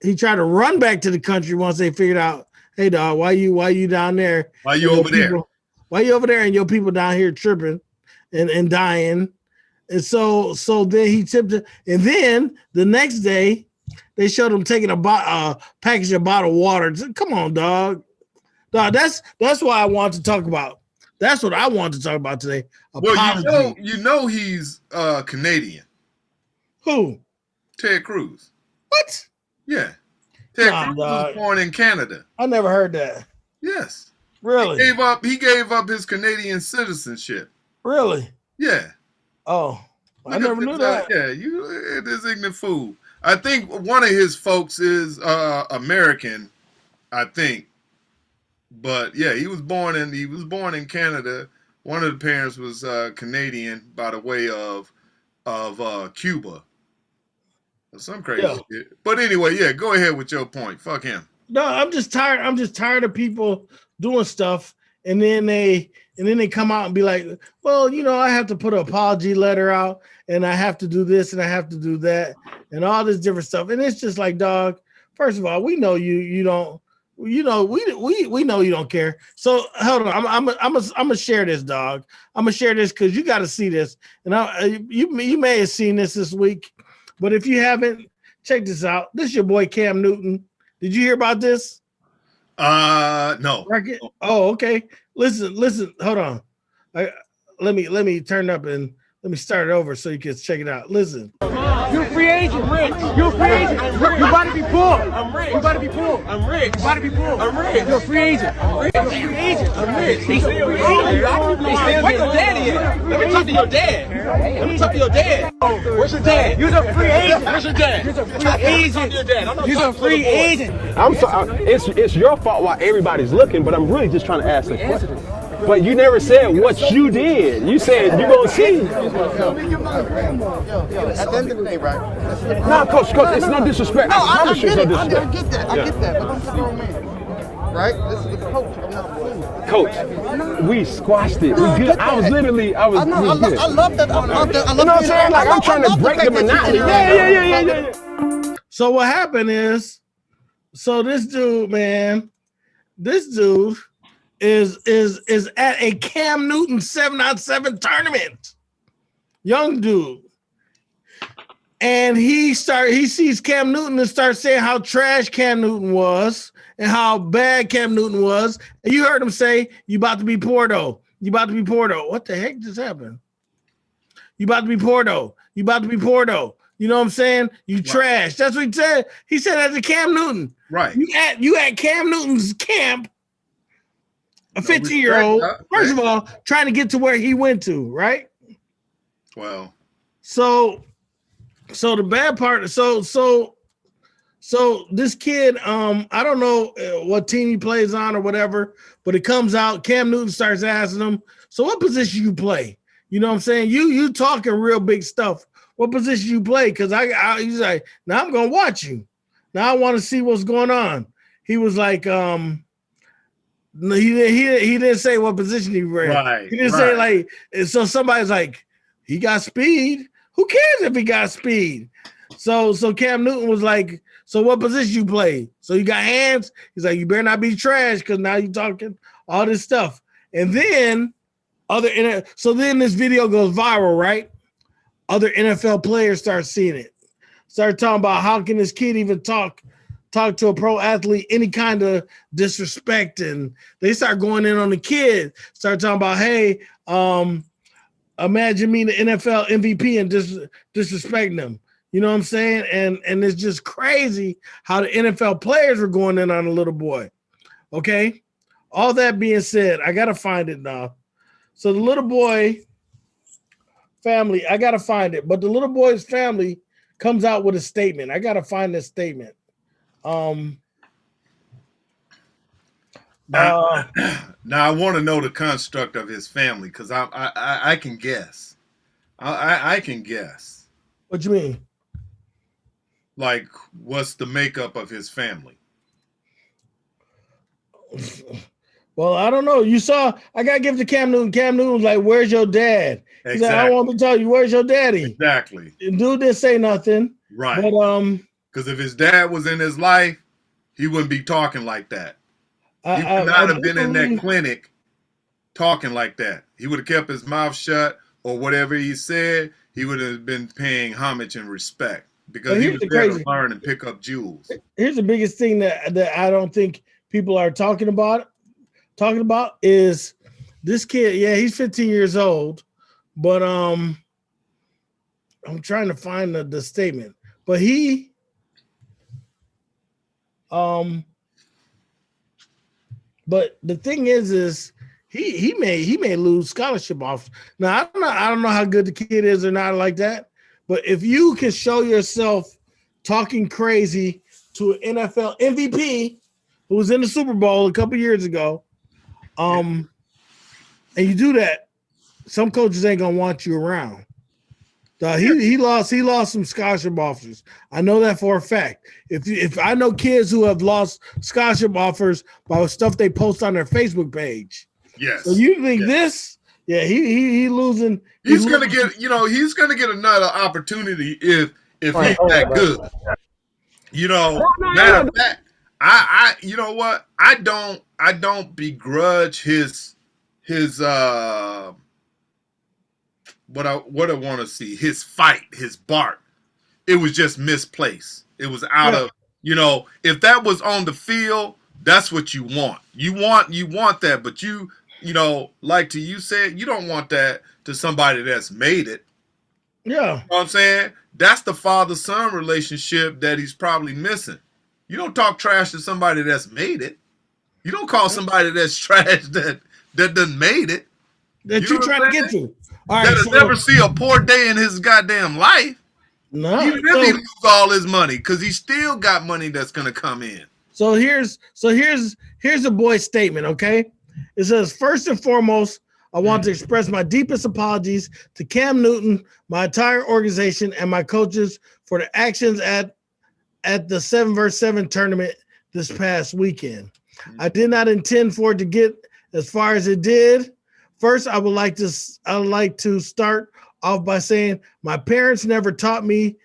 [SPEAKER 1] He tried to run back to the country once they figured out, hey dog, why you down there?
[SPEAKER 2] Why you
[SPEAKER 1] And your
[SPEAKER 2] over there?
[SPEAKER 1] people- Why you over there and your people down here tripping and dying? And so then he tipped it. And then the next day, they showed him taking a package of bottled water. Come on, dog. Dog, that's what I want to talk about. That's what I want to talk about today. Apology.
[SPEAKER 2] Well, you know he's Canadian.
[SPEAKER 1] Who?
[SPEAKER 2] Ted Cruz.
[SPEAKER 1] What?
[SPEAKER 2] Yeah. Ted
[SPEAKER 1] Nah,
[SPEAKER 2] Cruz
[SPEAKER 1] dog.
[SPEAKER 2] was born in Canada.
[SPEAKER 1] I never heard that.
[SPEAKER 2] Yes.
[SPEAKER 1] Really?
[SPEAKER 2] He gave up his Canadian citizenship.
[SPEAKER 1] Really?
[SPEAKER 2] Yeah.
[SPEAKER 1] Oh, I
[SPEAKER 2] Look
[SPEAKER 1] never
[SPEAKER 2] at
[SPEAKER 1] knew
[SPEAKER 2] this,
[SPEAKER 1] that.
[SPEAKER 2] Yeah, this ignorant fool. I think one of his folks is American, I think. But yeah, he was born in Canada. One of the parents was Canadian by the way of Cuba. Some crazy shit. But anyway, yeah, go ahead with your point. Fuck him.
[SPEAKER 1] No, I'm just tired of people doing stuff and then they come out and be like, well, I have to put an apology letter out and I have to do this and I have to do that and all this different stuff. And it's just like, dog, first of all, we know you don't, we know you don't care. So hold on, I'm gonna share this, dog. I'm gonna share this because you got to see this. And you may have seen this week, but if you haven't, check this out. This is your boy Cam Newton. Did you hear about this?
[SPEAKER 2] No.
[SPEAKER 1] Oh, okay. Listen. Hold on. Let me turn up and let me start it over so you can check it out. Listen.
[SPEAKER 7] You're a free agent, Rich. You're a free agent. You about to be poor. I'm rich. You about to be poor. I'm rich. You about to be poor. I'm rich. You're a free agent. I'm rich. You're a free agent. I'm rich. He's a free agent. Where your daddy at? Let me talk to your dad. Let me talk to your dad. Where's your dad? You're a free agent. Where's your dad? You're a free agent. You're a free agent.
[SPEAKER 8] I'm sorry. It's your fault why everybody's looking, but I'm really just trying to ask a question. But you never said what you did. You said you're going to see.
[SPEAKER 9] At the end of the day, right?
[SPEAKER 8] No, coach, it's no disrespect.
[SPEAKER 9] No,
[SPEAKER 8] I promise you it's no
[SPEAKER 9] I
[SPEAKER 8] disrespect.
[SPEAKER 9] get that. I get that. But I'm a grown man. Right? This is the coach. I'm not the player.
[SPEAKER 8] Coach, we squashed it. We good. I was good.
[SPEAKER 9] I love that. I love that.
[SPEAKER 8] You know what I'm saying? Like, I'm trying to break the monotony. Yeah.
[SPEAKER 1] So what happened is, this dude is at a Cam Newton 7-on-7 tournament. Young dude. And he sees Cam Newton and starts saying how trash Cam Newton was and how bad Cam Newton was. And you heard him say, you about to be poor though. You about to be poor though. What the heck just happened? You about to be poor though. You about to be poor though. You know what I'm saying? You trash. That's what he said. He said that to Cam Newton.
[SPEAKER 2] Right.
[SPEAKER 1] You at Cam Newton's camp, a 15-year-old, first of all, trying to get to where he went to, right?
[SPEAKER 2] Well.
[SPEAKER 1] So the bad part, so this kid, I don't know what team he plays on or whatever, but it comes out, Cam Newton starts asking him, so what position you play? You know what I'm saying? You talking real big stuff. What position you play? Because he's like, now I'm gonna watch you. Now I want to see what's going on. He was like, he didn't say what position he ran.
[SPEAKER 2] Right,
[SPEAKER 1] he didn't say like, so somebody's like, he got speed. Who cares if he got speed? So Cam Newton was like, so what position you play? So you got hands? He's like, you better not be trash because now you're talking all this stuff. And then so then this video goes viral, right? Other NFL players start seeing it. Start talking about how can this kid even talk to a pro athlete, any kind of disrespect. And they start going in on the kid, start talking about, hey, imagine me the NFL MVP and disrespecting them. You know what I'm saying? And it's just crazy how the NFL players were going in on a little boy. Okay? All that being said, I got to find it now. So the little boy family, I got to find it. But the little boy's family comes out with a statement. I got to find this statement.
[SPEAKER 2] Now I want to know the construct of his family because I can guess. I can guess.
[SPEAKER 1] What you mean?
[SPEAKER 2] Like, what's the makeup of his family?
[SPEAKER 1] Well, I don't know. You saw, I got to give it to Cam Newton. Cam Newton was like, where's your dad? He's like, I want to tell you, where's your daddy?
[SPEAKER 2] Exactly.
[SPEAKER 1] The dude didn't say nothing.
[SPEAKER 2] Right.
[SPEAKER 1] But
[SPEAKER 2] because if his dad was in his life, he wouldn't be talking like that. He would not have been in that clinic talking like that. He would have kept his mouth shut, or whatever he said, he would have been paying homage and respect because he was there to learn and pick up jewels. Here's
[SPEAKER 1] the biggest thing that I don't think people are talking about is this kid. Yeah, he's 15 years old, but I'm trying to find the statement. But he but the thing is he may lose scholarship off. Now I don't know how good the kid is or not like that, but if you can show yourself talking crazy to an NFL MVP who was in the Super Bowl a couple years ago, and you do that, some coaches ain't gonna want you around. He lost some scholarship offers. I know that for a fact. If I know kids who have lost scholarship offers by stuff they post on their Facebook page.
[SPEAKER 2] Yes.
[SPEAKER 1] So you think this? Yeah, he losing.
[SPEAKER 2] He's gonna get another opportunity if he's that good. Matter of fact, I you know what? I don't begrudge his what I want to see, his fight, his bark. It was just misplaced. It was out of, if that was on the field, that's what you want. You want that, but you like you said, you don't want that to somebody that's made it.
[SPEAKER 1] Yeah.
[SPEAKER 2] You know what I'm saying? That's the father-son relationship that he's probably missing. You don't talk trash to somebody that's made it. You don't call somebody that's trash that done made it.
[SPEAKER 1] That you're trying to get to. All right,
[SPEAKER 2] that'll never see a poor day in his goddamn life.
[SPEAKER 1] No,
[SPEAKER 2] even if he lose all his money, because he still got money that's gonna come in.
[SPEAKER 1] So here's a boy's statement. Okay, it says, first and foremost, I want to express my deepest apologies to Cam Newton, my entire organization, and my coaches for the actions at the 7vs7 tournament this past weekend. I did not intend for it to get as far as it did. First, I would like to start off by saying my parents never taught me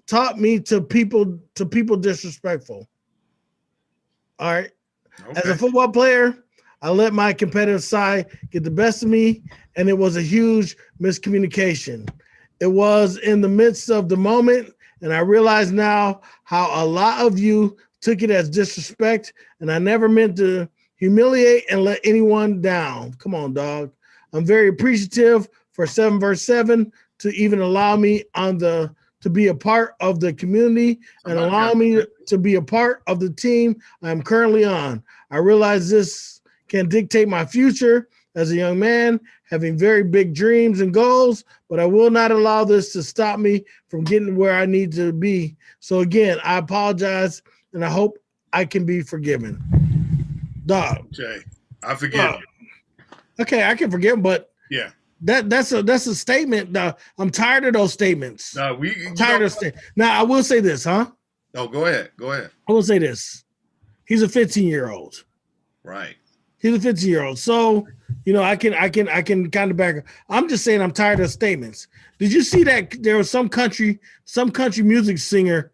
[SPEAKER 1] to people disrespectful. All right. Okay. As a football player, I let my competitive side get the best of me, and it was a huge miscommunication. It was in the midst of the moment, and I realize now how a lot of you took it as disrespect, and I never meant to humiliate and let anyone down. Come on, dog. I'm very appreciative for 7vs7 to even allow me to be a part of the community and allow me to be a part of the team I'm currently on. I realize this can dictate my future as a young man, having very big dreams and goals, but I will not allow this to stop me from getting where I need to be. So again, I apologize, and I hope I can be forgiven. Dog.
[SPEAKER 2] Okay, I forgive you.
[SPEAKER 1] Okay, I can forgive him, but
[SPEAKER 2] yeah,
[SPEAKER 1] that's a statement. I'm tired of those statements. Now I will say this, huh?
[SPEAKER 2] Oh, go ahead.
[SPEAKER 1] I will say this. He's a 15-year-old.
[SPEAKER 2] Right.
[SPEAKER 1] He's a 15-year-old. So, I can kind of back. I'm just saying I'm tired of statements. Did you see that there was some country music singer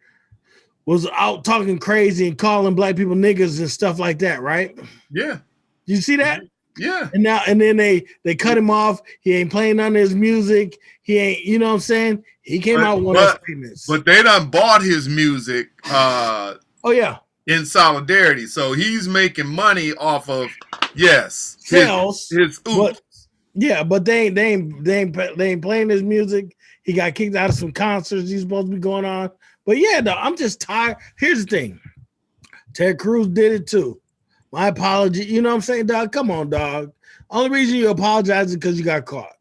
[SPEAKER 1] was out talking crazy and calling black people niggas and stuff like that, right?
[SPEAKER 2] Yeah.
[SPEAKER 1] You see that?
[SPEAKER 2] Yeah.
[SPEAKER 1] And then they cut him off. He ain't playing none of his music. He ain't, you know what I'm saying? He came out with one of those statements.
[SPEAKER 2] But they done bought his music
[SPEAKER 1] oh yeah.
[SPEAKER 2] In solidarity. So he's making money off of
[SPEAKER 1] sales.
[SPEAKER 2] His oops.
[SPEAKER 1] But they ain't playing his music. He got kicked out of some concerts he's supposed to be going on. But yeah, no, I'm just tired. Here's the thing. Ted Cruz did it too. My apology. You know what I'm saying, dog? Come on, dog. Only reason you apologize is because you got caught.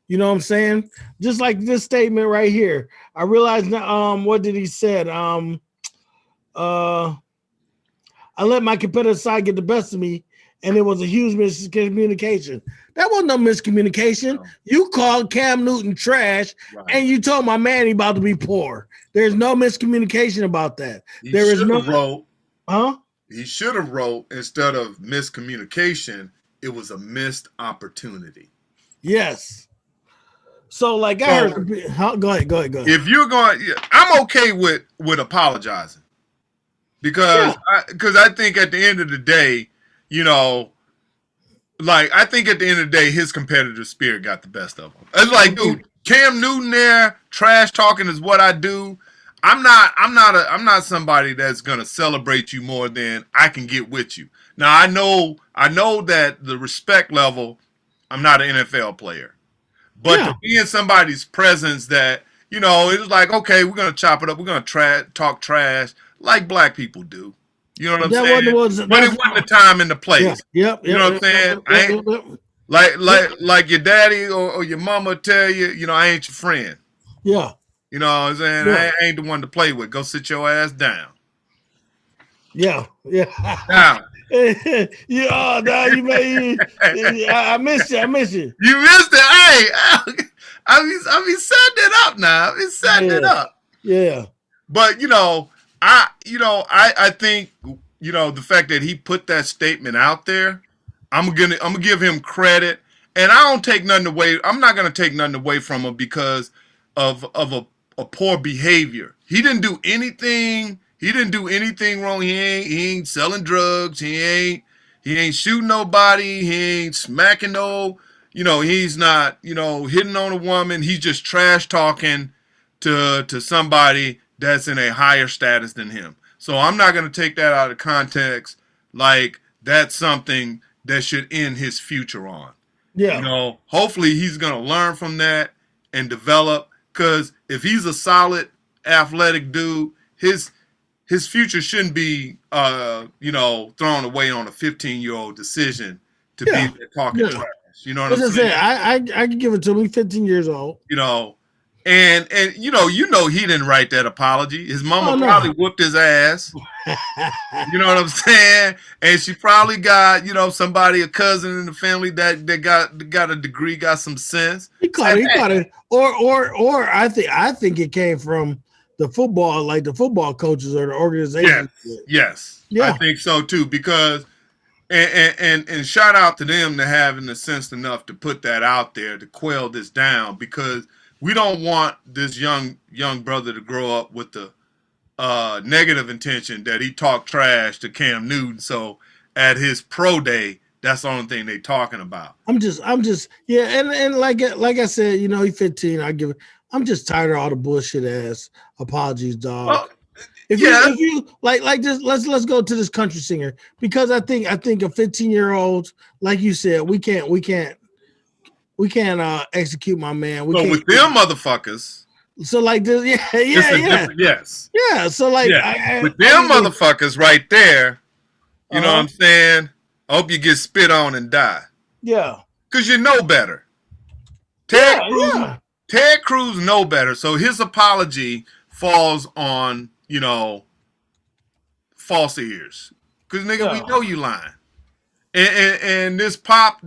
[SPEAKER 1] You know what I'm saying? Just like this statement right here. I realized what did he said? I let my competitive side get the best of me, and it was a huge miscommunication. That wasn't no miscommunication. No. You called Cam Newton trash, and you told my man he about to be poor. There's no miscommunication about that. There is no.
[SPEAKER 2] He should have wrote, instead of miscommunication, it was a missed opportunity.
[SPEAKER 1] Yes. So like I heard. Go ahead.
[SPEAKER 2] If you're going, I'm okay with apologizing because I think at the end of the day, I think at the end of the day, his competitive spirit got the best of him. It's like, dude, Cam Newton there, trash talking is what I do. I'm not somebody that's gonna celebrate you more than I can get with you. Now I know that the respect level, I'm not an NFL player, but to be in somebody's presence that it was like, okay, we're gonna chop it up, we're gonna talk trash like black people do. You know what I'm saying? But it wasn't the time and the place. You know what I'm saying? Like your daddy or your mama tell you, I ain't your friend.
[SPEAKER 1] Yeah.
[SPEAKER 2] You know what I'm saying? I ain't the one to play with. Go sit your ass down.
[SPEAKER 1] Yeah.
[SPEAKER 2] Down.
[SPEAKER 1] I miss you.
[SPEAKER 2] You missed it. Hey, I be setting it up now. I be setting it up.
[SPEAKER 1] Yeah.
[SPEAKER 2] But I think the fact that he put that statement out there, I'm gonna give him credit, and I don't take nothing away. I'm not gonna take nothing away from him because of a poor behavior. He didn't do anything. He didn't do anything wrong. He ain't selling drugs. He ain't shooting nobody. He ain't smacking no. He's not hitting on a woman. He's just trash talking to somebody that's in a higher status than him. So I'm not going to take that out of context like that's something that should end his future on.
[SPEAKER 1] Yeah.
[SPEAKER 2] Hopefully he's going to learn from that and develop, because if he's a solid athletic dude, his future shouldn't be thrown away on a 15-year-old decision to be there talking trash. You know what I'm saying?
[SPEAKER 1] I can give it to him. He's 15 years old.
[SPEAKER 2] And he didn't write that apology. His mama probably whooped his ass. You know what I'm saying? And she probably got, somebody, a cousin in the family that got a degree, got some sense.
[SPEAKER 1] He caught it. Or I think it came from the football, like the football coaches or the organization.
[SPEAKER 2] Yes. Yeah. I think so too, because and shout out to them to having the sense enough to put that out there to quell this down, because we don't want this young brother to grow up with the negative intention that he talked trash to Cam Newton. So at his pro day, that's the only thing they talking about.
[SPEAKER 1] I'm just and like I said, he's 15. I'm just tired of all the bullshit ass apologies, dog.
[SPEAKER 2] Well,
[SPEAKER 1] if you like this, let's go to this country singer, because I think a 15-year-old, like you said, we can't execute my man.
[SPEAKER 2] So with them motherfuckers.
[SPEAKER 1] So like this,
[SPEAKER 2] yes.
[SPEAKER 1] Yeah. So like
[SPEAKER 2] with them motherfuckers right there, you know what I'm saying? I hope you get spit on and die.
[SPEAKER 1] Yeah.
[SPEAKER 2] Because you know better. Ted Cruz know better. So his apology falls on, false ears. Because nigga, we know you lying. And this whack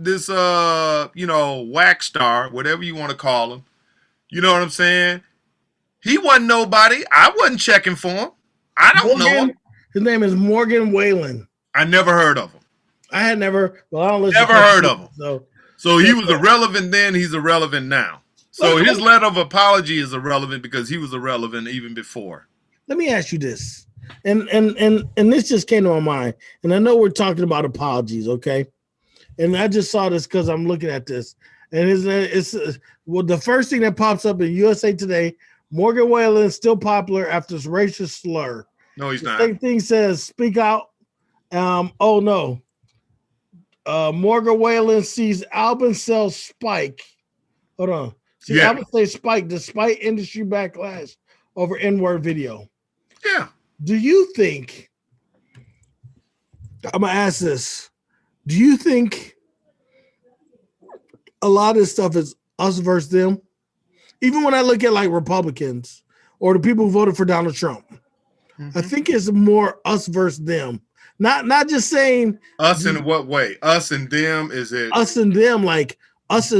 [SPEAKER 2] star, whatever you want to call him, you know what I'm saying? He wasn't nobody. I wasn't checking for him. I don't know him.
[SPEAKER 1] His name is Morgan Wallen.
[SPEAKER 2] I never heard of him.
[SPEAKER 1] I had never. Well, I don't listen.
[SPEAKER 2] Never heard of him. So he was irrelevant then. He's irrelevant now. So his letter of apology is irrelevant because he was irrelevant even before.
[SPEAKER 1] Let me ask you this, and this just came to my mind, and I know we're talking about apologies, okay? And I just saw this because I'm looking at this, and it's the first thing that pops up in USA Today. Morgan Wallen is still popular after this racist slur.
[SPEAKER 2] No, he's not.
[SPEAKER 1] The same thing says, speak out. Oh no. Morgan Wallen sees album sales spike. Hold on. Album sales spike despite industry backlash over N-word video.
[SPEAKER 2] Yeah.
[SPEAKER 1] Do you think, I'm going to ask this, do you think a lot of this stuff is us versus them? Even when I look at like Republicans or the people who voted for Donald Trump, I think it's more us versus them. Not just saying
[SPEAKER 2] us in what way? Us and them, is it?
[SPEAKER 1] Us and them, like us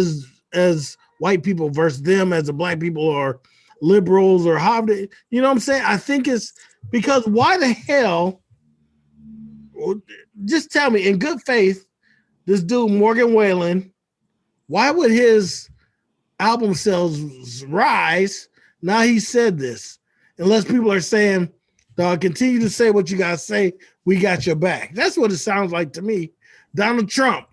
[SPEAKER 1] as white people versus them as the black people or liberals or how they, you know what I'm saying? I think it's because why the hell just tell me, in good faith, this dude Morgan Wallen, why would his album sales rise? Now he said this, unless people are saying, "Dog, continue to say what you gotta say. We got your back." That's what it sounds like to me. Donald Trump,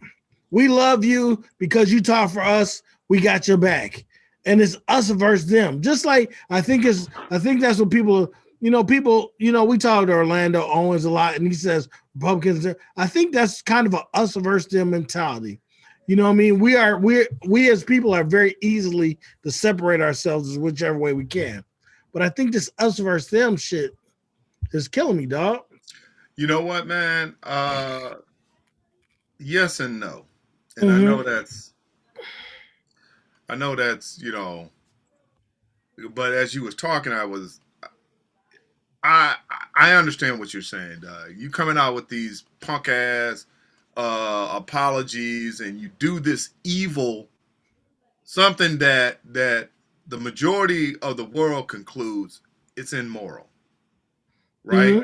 [SPEAKER 1] we love you because you talk for us. We got your back, and it's us versus them. Just like I think that's what people. We talk to Orlando Owens a lot, and he says Republicans. I think that's kind of a us versus them mentality. You know what I mean? We as people are very easily to separate ourselves as whichever way we can. But I think this us versus them shit is killing me, dog.
[SPEAKER 2] You know what, man? Yes and no. And I know that's but as you was talking, I understand what you're saying, you coming out with these punk ass apologies, and you do this evil, something that the majority of the world concludes it's immoral, right?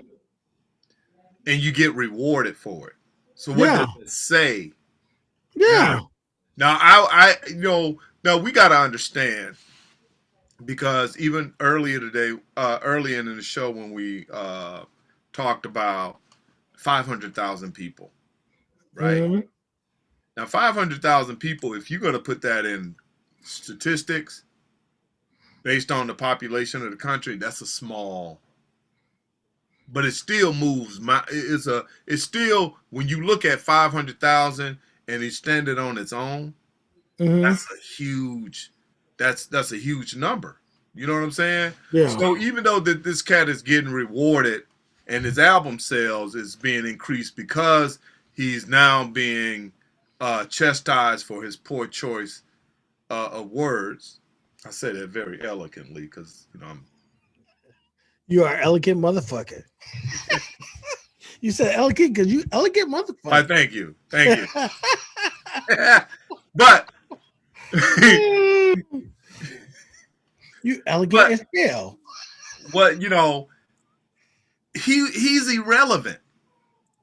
[SPEAKER 2] And you get rewarded for it. So what does it say?
[SPEAKER 1] Yeah.
[SPEAKER 2] Now I now we got to understand, because even earlier today, early in the show when we talked about 500,000 people, right? Now 500,000 people, if you're going to put that in statistics based on the population of the country, that's a small, but it still moves. It's still, when you look at 500,000 and extend it on its own, that's a huge number. You know what I'm saying?
[SPEAKER 1] Yeah.
[SPEAKER 2] So even though that this cat is getting rewarded and his album sales is being increased because he's now being chastised for his poor choice of words. I say that very elegantly because
[SPEAKER 1] you are an elegant motherfucker. You said elegant because you elegant motherfucker.
[SPEAKER 2] Thank you. But
[SPEAKER 1] you elegant as hell.
[SPEAKER 2] But he's irrelevant.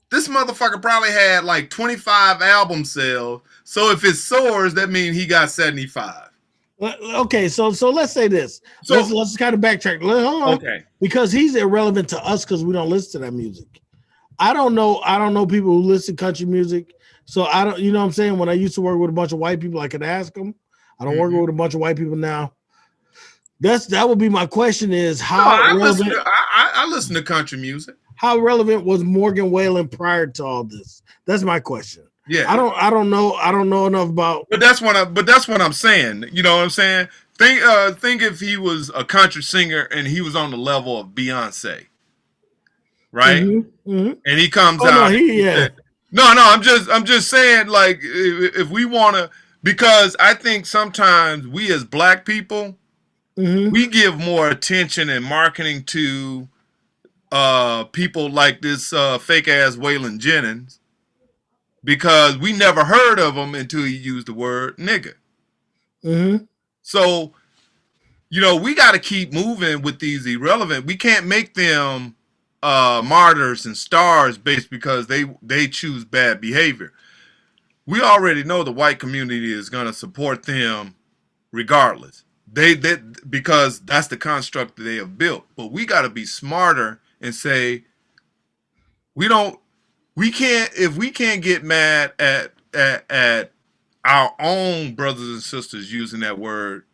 [SPEAKER 2] This motherfucker probably had like 25 album sales. So if it soars, that means he got 75.
[SPEAKER 1] Okay, so let's say this. So let's kind of backtrack. Hold on.
[SPEAKER 2] Okay.
[SPEAKER 1] Because he's irrelevant to us because we don't listen to that music. I don't know people who listen to country music. So I don't, you know what I'm saying? When I used to work with a bunch of white people, I could ask them. I don't work with a bunch of white people now. That would be my question: is how relevant?
[SPEAKER 2] I listen to country music.
[SPEAKER 1] How relevant was Morgan Wallen prior to all this? That's my question.
[SPEAKER 2] Yeah,
[SPEAKER 1] I don't know enough about.
[SPEAKER 2] But that's what I'm saying. You know what I'm saying? Think if he was a country singer and he was on the level of Beyonce, right? And he comes out. No, I'm just saying, like, if we want to, because I think sometimes we as black people, we give more attention and marketing to people like this fake ass Waylon Jennings, because we never heard of him until he used the word nigga. So, we got to keep moving with these irrelevant. We can't make them martyrs and stars based because they choose bad behavior. We already know the white community is going to support them regardless. They because that's the construct that they have built. But we got to be smarter and say if we can't get mad at our own brothers and sisters using that word,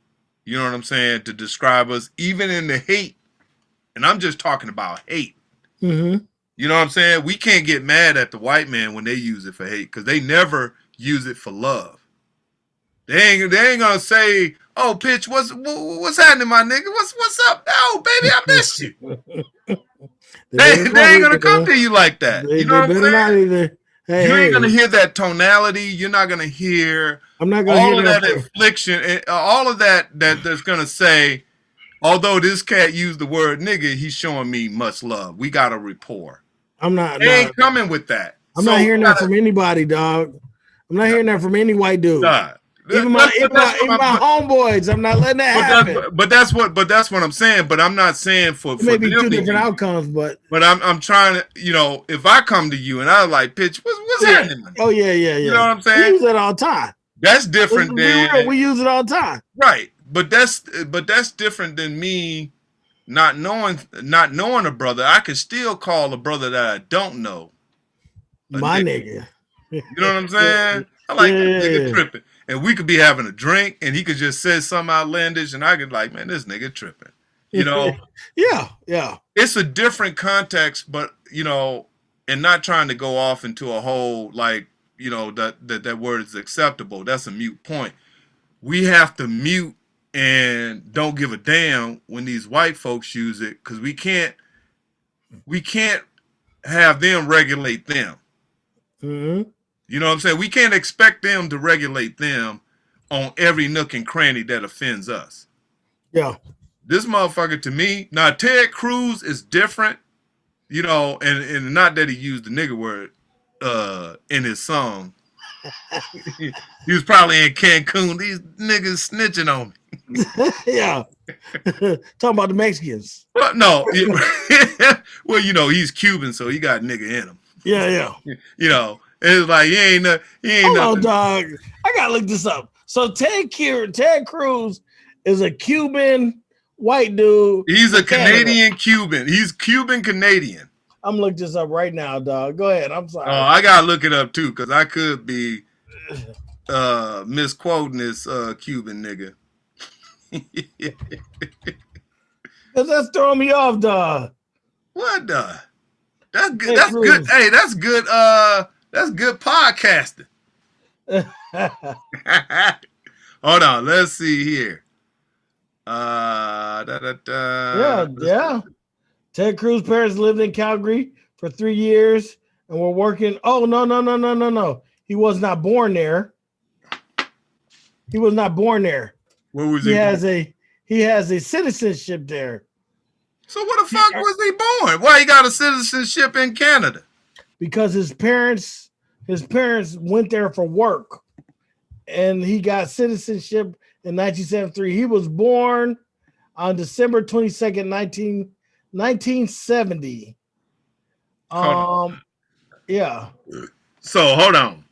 [SPEAKER 2] you know what I'm saying, to describe us, even in the hate. And I'm just talking about hate. You know what I'm saying? We can't get mad at the white man when they use it for hate, because they never use it for love. They ain't gonna say, "Oh, Pitch, what's happening, my nigga? What's up? Oh, baby, I missed you." they ain't gonna come to you like that. You know what I'm saying? You ain't gonna hear that tonality. You're not gonna hear all of that infliction, and all of that's gonna say, although this cat used the word nigga, he's showing me much love. We got a rapport. They ain't coming with that.
[SPEAKER 1] I'm not hearing that from anybody, dog. I'm not hearing that from any white dude. Even my homeboys, I'm not letting that happen.
[SPEAKER 2] But that's what I'm saying. But I'm not saying for
[SPEAKER 1] Maybe
[SPEAKER 2] them
[SPEAKER 1] two
[SPEAKER 2] to
[SPEAKER 1] different
[SPEAKER 2] use it.
[SPEAKER 1] outcomes, but
[SPEAKER 2] I'm trying to, if I come to you and I like, pitch, what's happening?
[SPEAKER 1] Oh yeah.
[SPEAKER 2] You know what I'm saying?
[SPEAKER 1] We use it all the time.
[SPEAKER 2] That's different than
[SPEAKER 1] we use it all the time.
[SPEAKER 2] right. But that's different than me not knowing a brother. I can still call a brother that I don't know
[SPEAKER 1] My nigga.
[SPEAKER 2] You know what I'm saying? I like that nigga tripping. And we could be having a drink and he could just say something outlandish and I could like, man, this nigga tripping.
[SPEAKER 1] Yeah.
[SPEAKER 2] It's a different context, but and not trying to go off into a whole like, that word is acceptable. That's a mute point. We have to mute and don't give a damn when these white folks use it because we can't have them regulate them.
[SPEAKER 1] Mm-hmm.
[SPEAKER 2] You know what I'm saying? We can't expect them to regulate them on every nook and cranny that offends us.
[SPEAKER 1] Yeah.
[SPEAKER 2] This motherfucker to me, now Ted Cruz is different, and not that he used the nigger word in his song. He was probably in Cancun. These niggas snitching on me.
[SPEAKER 1] Yeah. Talking about the Mexicans.
[SPEAKER 2] Well, no. Well, he's Cuban, so he got nigga in him.
[SPEAKER 1] Yeah.
[SPEAKER 2] It's like he ain't
[SPEAKER 1] Hold on,
[SPEAKER 2] nothing.
[SPEAKER 1] dog. I gotta look this up. So Ted Cruz is a Cuban white dude.
[SPEAKER 2] He's a Canadian Cuban. He's Cuban Canadian.
[SPEAKER 1] I'm looking this up right now, dog. Go ahead. I'm sorry.
[SPEAKER 2] Oh, I gotta look it up too, because I could be misquoting this Cuban nigga.
[SPEAKER 1] Cause that's throwing me off, dog.
[SPEAKER 2] What the? That's good. That's good. Hey, that's good. That's good podcasting. Hold on. Let's see here.
[SPEAKER 1] Yeah. Ted Cruz parents lived in Calgary for 3 years and were working. Oh, no. He was not born there. He was not born there.
[SPEAKER 2] Where was
[SPEAKER 1] he? He has a citizenship there.
[SPEAKER 2] So what the fuck was he born? Why he got a citizenship in Canada?
[SPEAKER 1] Because his parents went there for work, and he got citizenship in 1973. He was born on December 22nd, 1970. Yeah.
[SPEAKER 2] So hold on.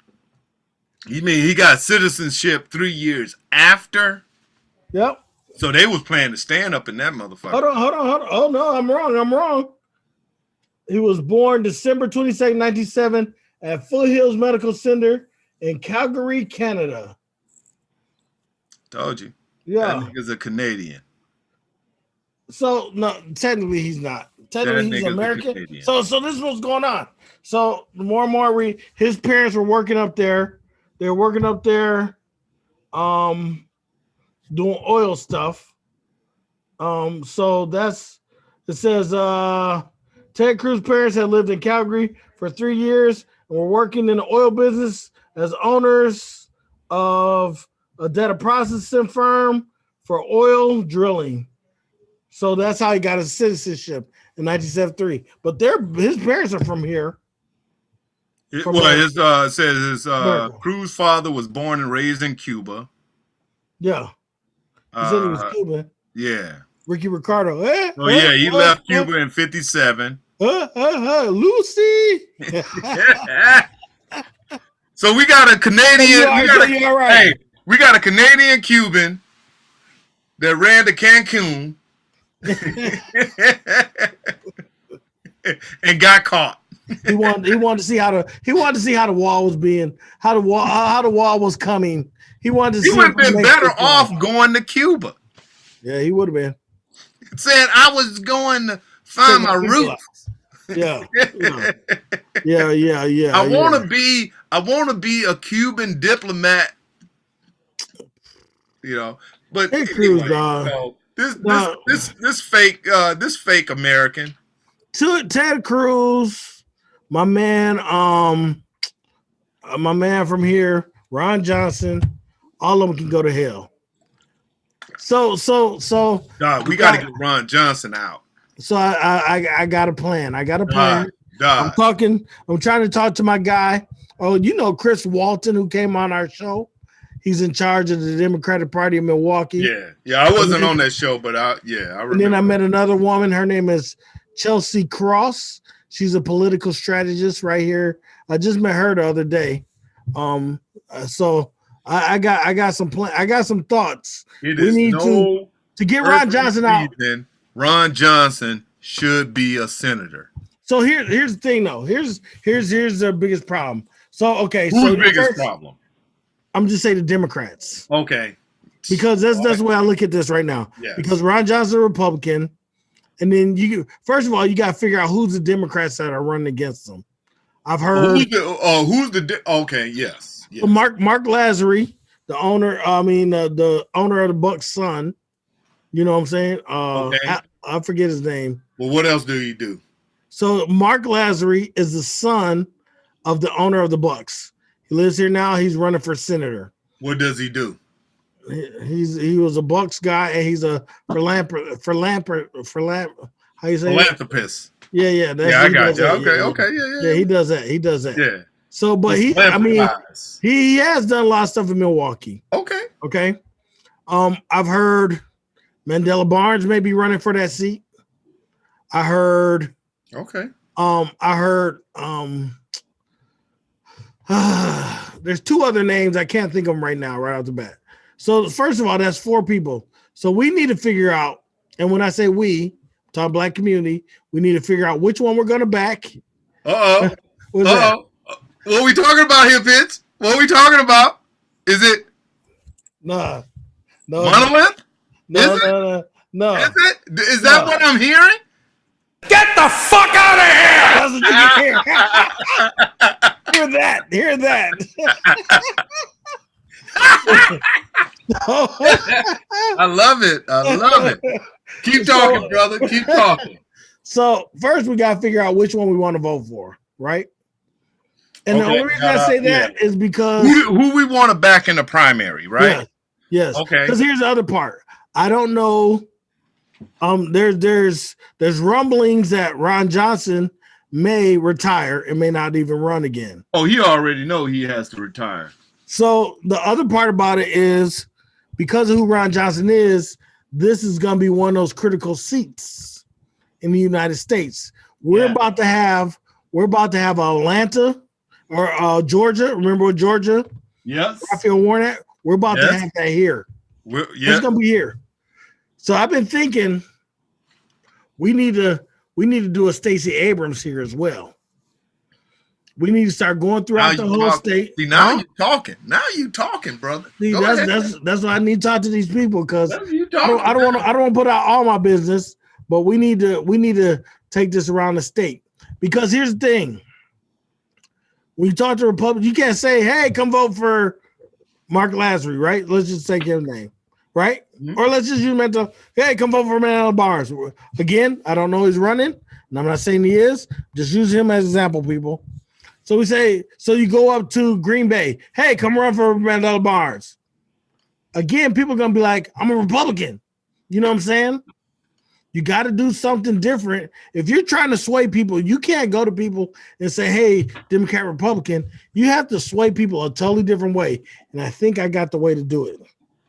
[SPEAKER 2] You mean he got citizenship 3 years after?
[SPEAKER 1] Yep.
[SPEAKER 2] So they was planning to stand up in that motherfucker.
[SPEAKER 1] Hold on. Oh no, I'm wrong. He was born December 22nd, 1997 at Foothills Medical Center in Calgary, Canada.
[SPEAKER 2] Told you.
[SPEAKER 1] Yeah.
[SPEAKER 2] That nigga's a Canadian.
[SPEAKER 1] So no, technically he's not. Technically he's American. So this is what's going on. So the more and more his parents were working up there. They're working up there, doing oil stuff. So it says Ted Cruz's parents had lived in Calgary for 3 years and were working in the oil business as owners of a data processing firm for oil drilling. So that's how he got his citizenship in 1973. But his parents are from here.
[SPEAKER 2] It says his Cruz father was born and raised in Cuba.
[SPEAKER 1] Yeah. He said he was Cuban.
[SPEAKER 2] Yeah.
[SPEAKER 1] Ricky Ricardo.
[SPEAKER 2] He left Cuba in 57.
[SPEAKER 1] Lucy.
[SPEAKER 2] So we got a Canadian. We got a Canadian Cuban that ran to Cancun and got caught.
[SPEAKER 1] He wanted to see how the wall was being, how the wall was coming. He wanted to see.
[SPEAKER 2] He would have been better off going to Cuba.
[SPEAKER 1] Yeah, he would have been.
[SPEAKER 2] Said I was going to find my roots.
[SPEAKER 1] Yeah.
[SPEAKER 2] I want to be a Cuban diplomat. But
[SPEAKER 1] hey,
[SPEAKER 2] anyway, this fake American.
[SPEAKER 1] Ted Cruz, my man from here, Ron Johnson, all of them can go to hell. So
[SPEAKER 2] Dog, we got to get Ron Johnson out.
[SPEAKER 1] So I got a plan. I'm trying to talk to my guy. Oh, Chris Walton, who came on our show. He's in charge of the Democratic Party of Milwaukee.
[SPEAKER 2] Yeah. I wasn't on that show, but I remember.
[SPEAKER 1] And then I met another woman. Her name is Chelsea Cross. She's a political strategist right here. I just met her the other day. So I got some I got some thoughts.
[SPEAKER 2] It
[SPEAKER 1] we
[SPEAKER 2] is
[SPEAKER 1] need to get Ron Johnson out.
[SPEAKER 2] Ron Johnson should be a senator.
[SPEAKER 1] So here's the thing though. Here's the biggest problem. So okay,
[SPEAKER 2] who's
[SPEAKER 1] so
[SPEAKER 2] the biggest problem?
[SPEAKER 1] I'm just saying the Democrats.
[SPEAKER 2] Okay.
[SPEAKER 1] Because that's the way I look at this right now.
[SPEAKER 2] Yes.
[SPEAKER 1] Because Ron Johnson's a Republican, and then first of all you got to figure out who's the Democrats that are running against them. I've heard
[SPEAKER 2] okay, yes.
[SPEAKER 1] Mark Lazary, the owner. The owner of the Bucks' son. You know what I'm saying?
[SPEAKER 2] Okay.
[SPEAKER 1] I forget his name.
[SPEAKER 2] Well, what else do he do? So
[SPEAKER 1] Mark Lazary is the son of the owner of the Bucks. He lives here now. He's running for senator.
[SPEAKER 2] What does he do?
[SPEAKER 1] He was a Bucks guy, and he's a philanthropist. How you say?
[SPEAKER 2] Philanthropist.
[SPEAKER 1] Yeah.
[SPEAKER 2] I got you. Okay.
[SPEAKER 1] Yeah, he does that.
[SPEAKER 2] Yeah.
[SPEAKER 1] So, but he has done a lot of stuff in Milwaukee. Okay. I've heard Mandela Barnes may be running for that seat. I heard.
[SPEAKER 2] Okay.
[SPEAKER 1] I heard. There's two other names I can't think of them right now, right off the bat. So first of all, that's 4 people. So we need to figure out, and when I say we, talking Black community, we need to figure out which one we're going to back.
[SPEAKER 2] What are we talking about here, Pitts? What are we talking about? Is it?
[SPEAKER 1] No.
[SPEAKER 2] Monolith?
[SPEAKER 1] No.
[SPEAKER 2] Is it? Is that what I'm hearing?
[SPEAKER 7] Get the fuck out of here!
[SPEAKER 1] That's what you can hear. Hear that.
[SPEAKER 2] I love it. Keep talking, brother. Keep talking.
[SPEAKER 1] So first we got to figure out which one we want to vote for, right? And the only reason I say that is because
[SPEAKER 2] who we want to back in the primary, right?
[SPEAKER 1] Yes.
[SPEAKER 2] Okay.
[SPEAKER 1] Because here's the other part. I don't know. There's rumblings that Ron Johnson may retire and may not even run again.
[SPEAKER 2] Oh, he already know he has to retire.
[SPEAKER 1] So the other part about it is because of who Ron Johnson is, this is going to be one of those critical seats in the United States. We're about to have Atlanta or Georgia. Remember Georgia?
[SPEAKER 2] Yes.
[SPEAKER 1] Raphael Warnock. We're about to have that here. It's going to be here. So I've been thinking we need to do a Stacey Abrams here as well. We need to start going throughout the whole state.
[SPEAKER 2] See, now you're talking. Now you talking, brother.
[SPEAKER 1] See, that's why I need to talk to these people because I don't want to put out all my business, but we need to take this around the state. Because here's the thing. When you talk to Republicans, you can't say, hey, come vote for Mark Lazary, right? Let's just take his name, right? Mm-hmm. Or let's just use mental, hey, come vote for Mandela Barnes. Again, I don't know who's running, and I'm not saying he is. Just use him as an example, people. So we say, so you go up to Green Bay, hey, come run for Mandela Barnes. Again, people are going to be like, I'm a Republican. You know what I'm saying? You got to do something different. If you're trying to sway people, you can't go to people and say, hey, Democrat, Republican. You have to sway people a totally different way. And I think I got the way to do it.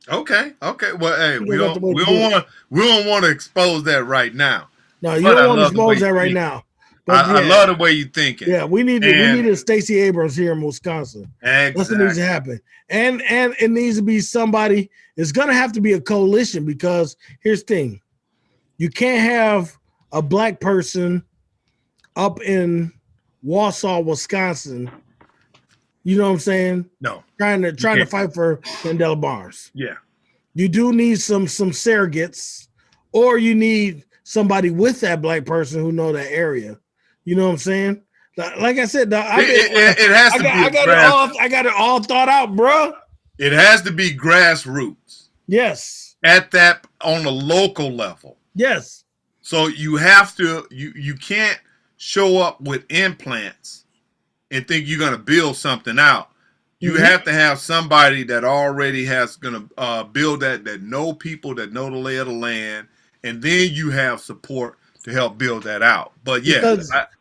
[SPEAKER 2] Okay. Well, hey, we don't want to expose that right now.
[SPEAKER 1] No, you don't want to expose that right now.
[SPEAKER 2] But I love the way you thinking.
[SPEAKER 1] Yeah, we need a Stacey Abrams here in Wisconsin.
[SPEAKER 2] Exactly.
[SPEAKER 1] That's what needs to happen. And it needs to be somebody. It's going to have to be a coalition because here's the thing. You can't have a black person up in Wausau, Wisconsin. You know what I'm saying?
[SPEAKER 2] No.
[SPEAKER 1] Trying to fight for Mandela Barnes.
[SPEAKER 2] Yeah.
[SPEAKER 1] You do need some surrogates, or you need somebody with that black person who know that area. You know what I'm saying? Like I said,
[SPEAKER 2] it has to be.
[SPEAKER 1] I got it all thought out, bro.
[SPEAKER 2] It has to be grassroots.
[SPEAKER 1] Yes.
[SPEAKER 2] At that on the local level.
[SPEAKER 1] Yes.
[SPEAKER 2] So you have to. You can't show up with implants and think you're going to build something out. You have to have somebody that already has going to build that know people, that know the lay of the land, and then you have support to help build that out. But yeah,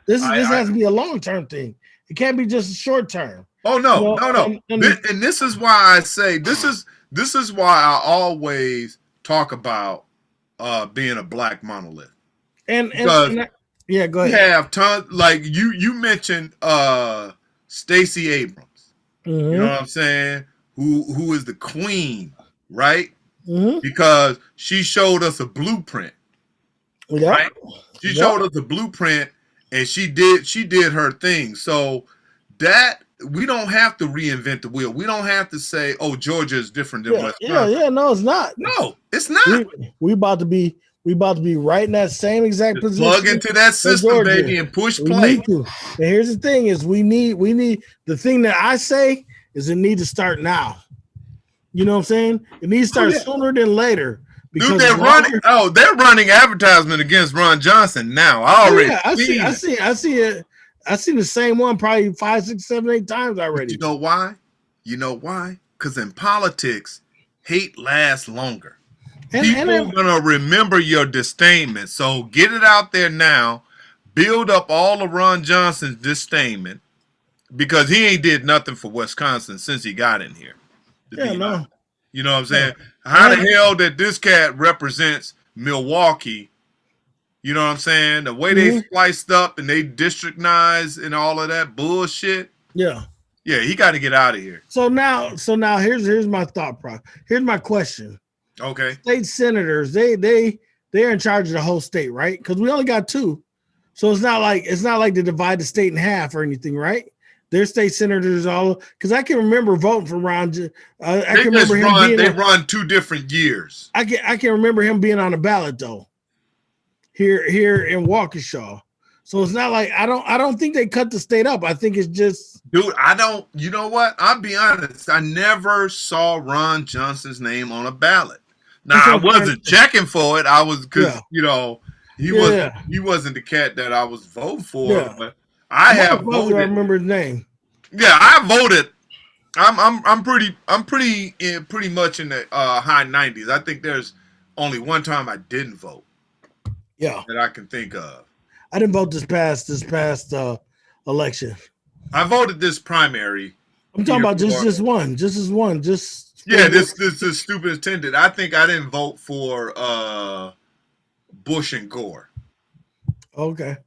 [SPEAKER 1] this has to be a long-term thing. It can't be just a short term.
[SPEAKER 2] Oh no,
[SPEAKER 1] You know,
[SPEAKER 2] no. And this is why I say this is why I always talk about being a black monolith. Because
[SPEAKER 1] yeah, go
[SPEAKER 2] you
[SPEAKER 1] ahead.
[SPEAKER 2] have tons like you mentioned Stacey Abrams. You know what I'm saying? Who is the queen, right? Because she showed us a blueprint.
[SPEAKER 1] Yeah.
[SPEAKER 2] Right? She showed us a blueprint and she did her thing. So that we don't have to reinvent the wheel. We don't have to say, "Oh, Georgia is different than Wisconsin."
[SPEAKER 1] Yeah. No, it's not.
[SPEAKER 2] No, it's not.
[SPEAKER 1] We about to be right in that same exact
[SPEAKER 2] Just
[SPEAKER 1] position.
[SPEAKER 2] plug into that system, baby, and push play.
[SPEAKER 1] And here's the thing: is we need the thing that I say is it need to start now. You know what I'm saying? It needs to start sooner than later.
[SPEAKER 2] Dude, they're running advertisement against Ron Johnson now. I already
[SPEAKER 1] I see it. I've seen the same one probably 5, 6, 7, 8 times already.
[SPEAKER 2] But you know why? Because in politics, hate lasts longer. People are gonna remember your disdainment. So get it out there now. Build up all of Ron Johnson's disdainment because he ain't did nothing for Wisconsin since he got in here.
[SPEAKER 1] No.
[SPEAKER 2] You know what I'm saying? How the hell that this cat represents Milwaukee? You know what I'm saying? The way they spliced up and they districtized and all of that bullshit.
[SPEAKER 1] Yeah.
[SPEAKER 2] Yeah, he got to get out of here.
[SPEAKER 1] So now here's my thought process. Here's my question.
[SPEAKER 2] Okay.
[SPEAKER 1] State senators, they're in charge of the whole state, right? Because we only got 2. So it's not like they divide the state in half or anything, right? Their state senators all because I can remember voting for Ron.
[SPEAKER 2] They run 2 different years.
[SPEAKER 1] I can remember him being on the ballot though. Here in Waukesha. So it's not like I don't think they cut the state up. I think it's just
[SPEAKER 2] dude, you know what? I'll be honest. I never saw Ron Johnson's name on a ballot. Now I wasn't checking for it. I was because he wasn't the cat that I was voting for, but I have voted.
[SPEAKER 1] I remember his name.
[SPEAKER 2] Yeah, I voted. I'm pretty much in the high 90s. I think there's only one time I didn't vote.
[SPEAKER 1] Yeah,
[SPEAKER 2] that I can think of.
[SPEAKER 1] I didn't vote this past election.
[SPEAKER 2] I voted this primary.
[SPEAKER 1] I'm talking about just this one.
[SPEAKER 2] This is stupid attended. I think I didn't vote for Bush and Gore.
[SPEAKER 1] Okay.